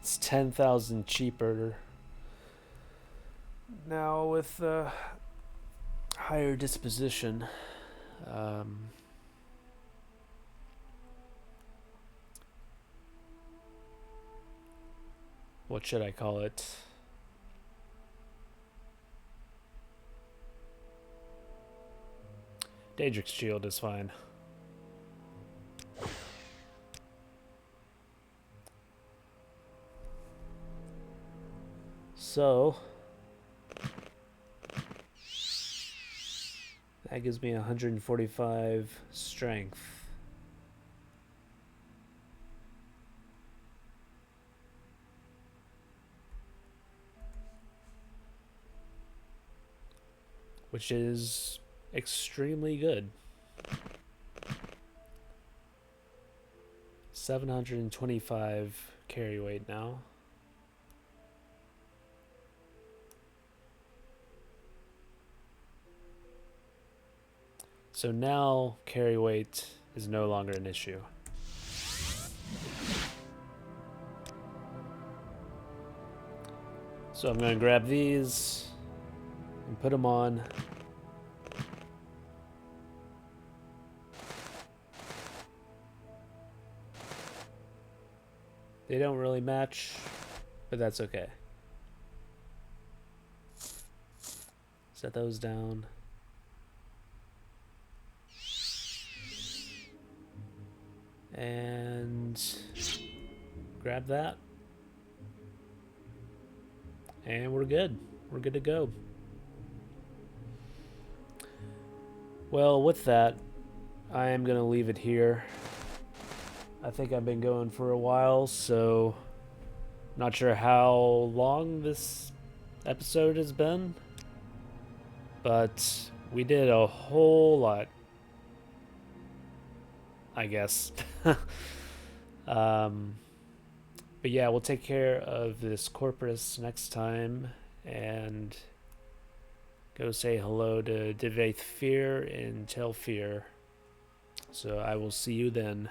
It's 10,000 cheaper now with higher disposition. what should I call it? Daedric's Shield is fine. So that gives me 145 strength. Which is extremely good. 725 carry weight now. So now carry weight is no longer an issue. So I'm going to grab these and put them on. They don't really match, but that's okay. Set those down. And grab that. And we're good. We're good to go. Well, with that, I am going to leave it here. I think I've been going for a while, so not sure how long this episode has been, but we did a whole lot, I guess. But yeah, we'll take care of this Corpus next time and go say hello to Devaith Fear in Telfear. So I will see you then.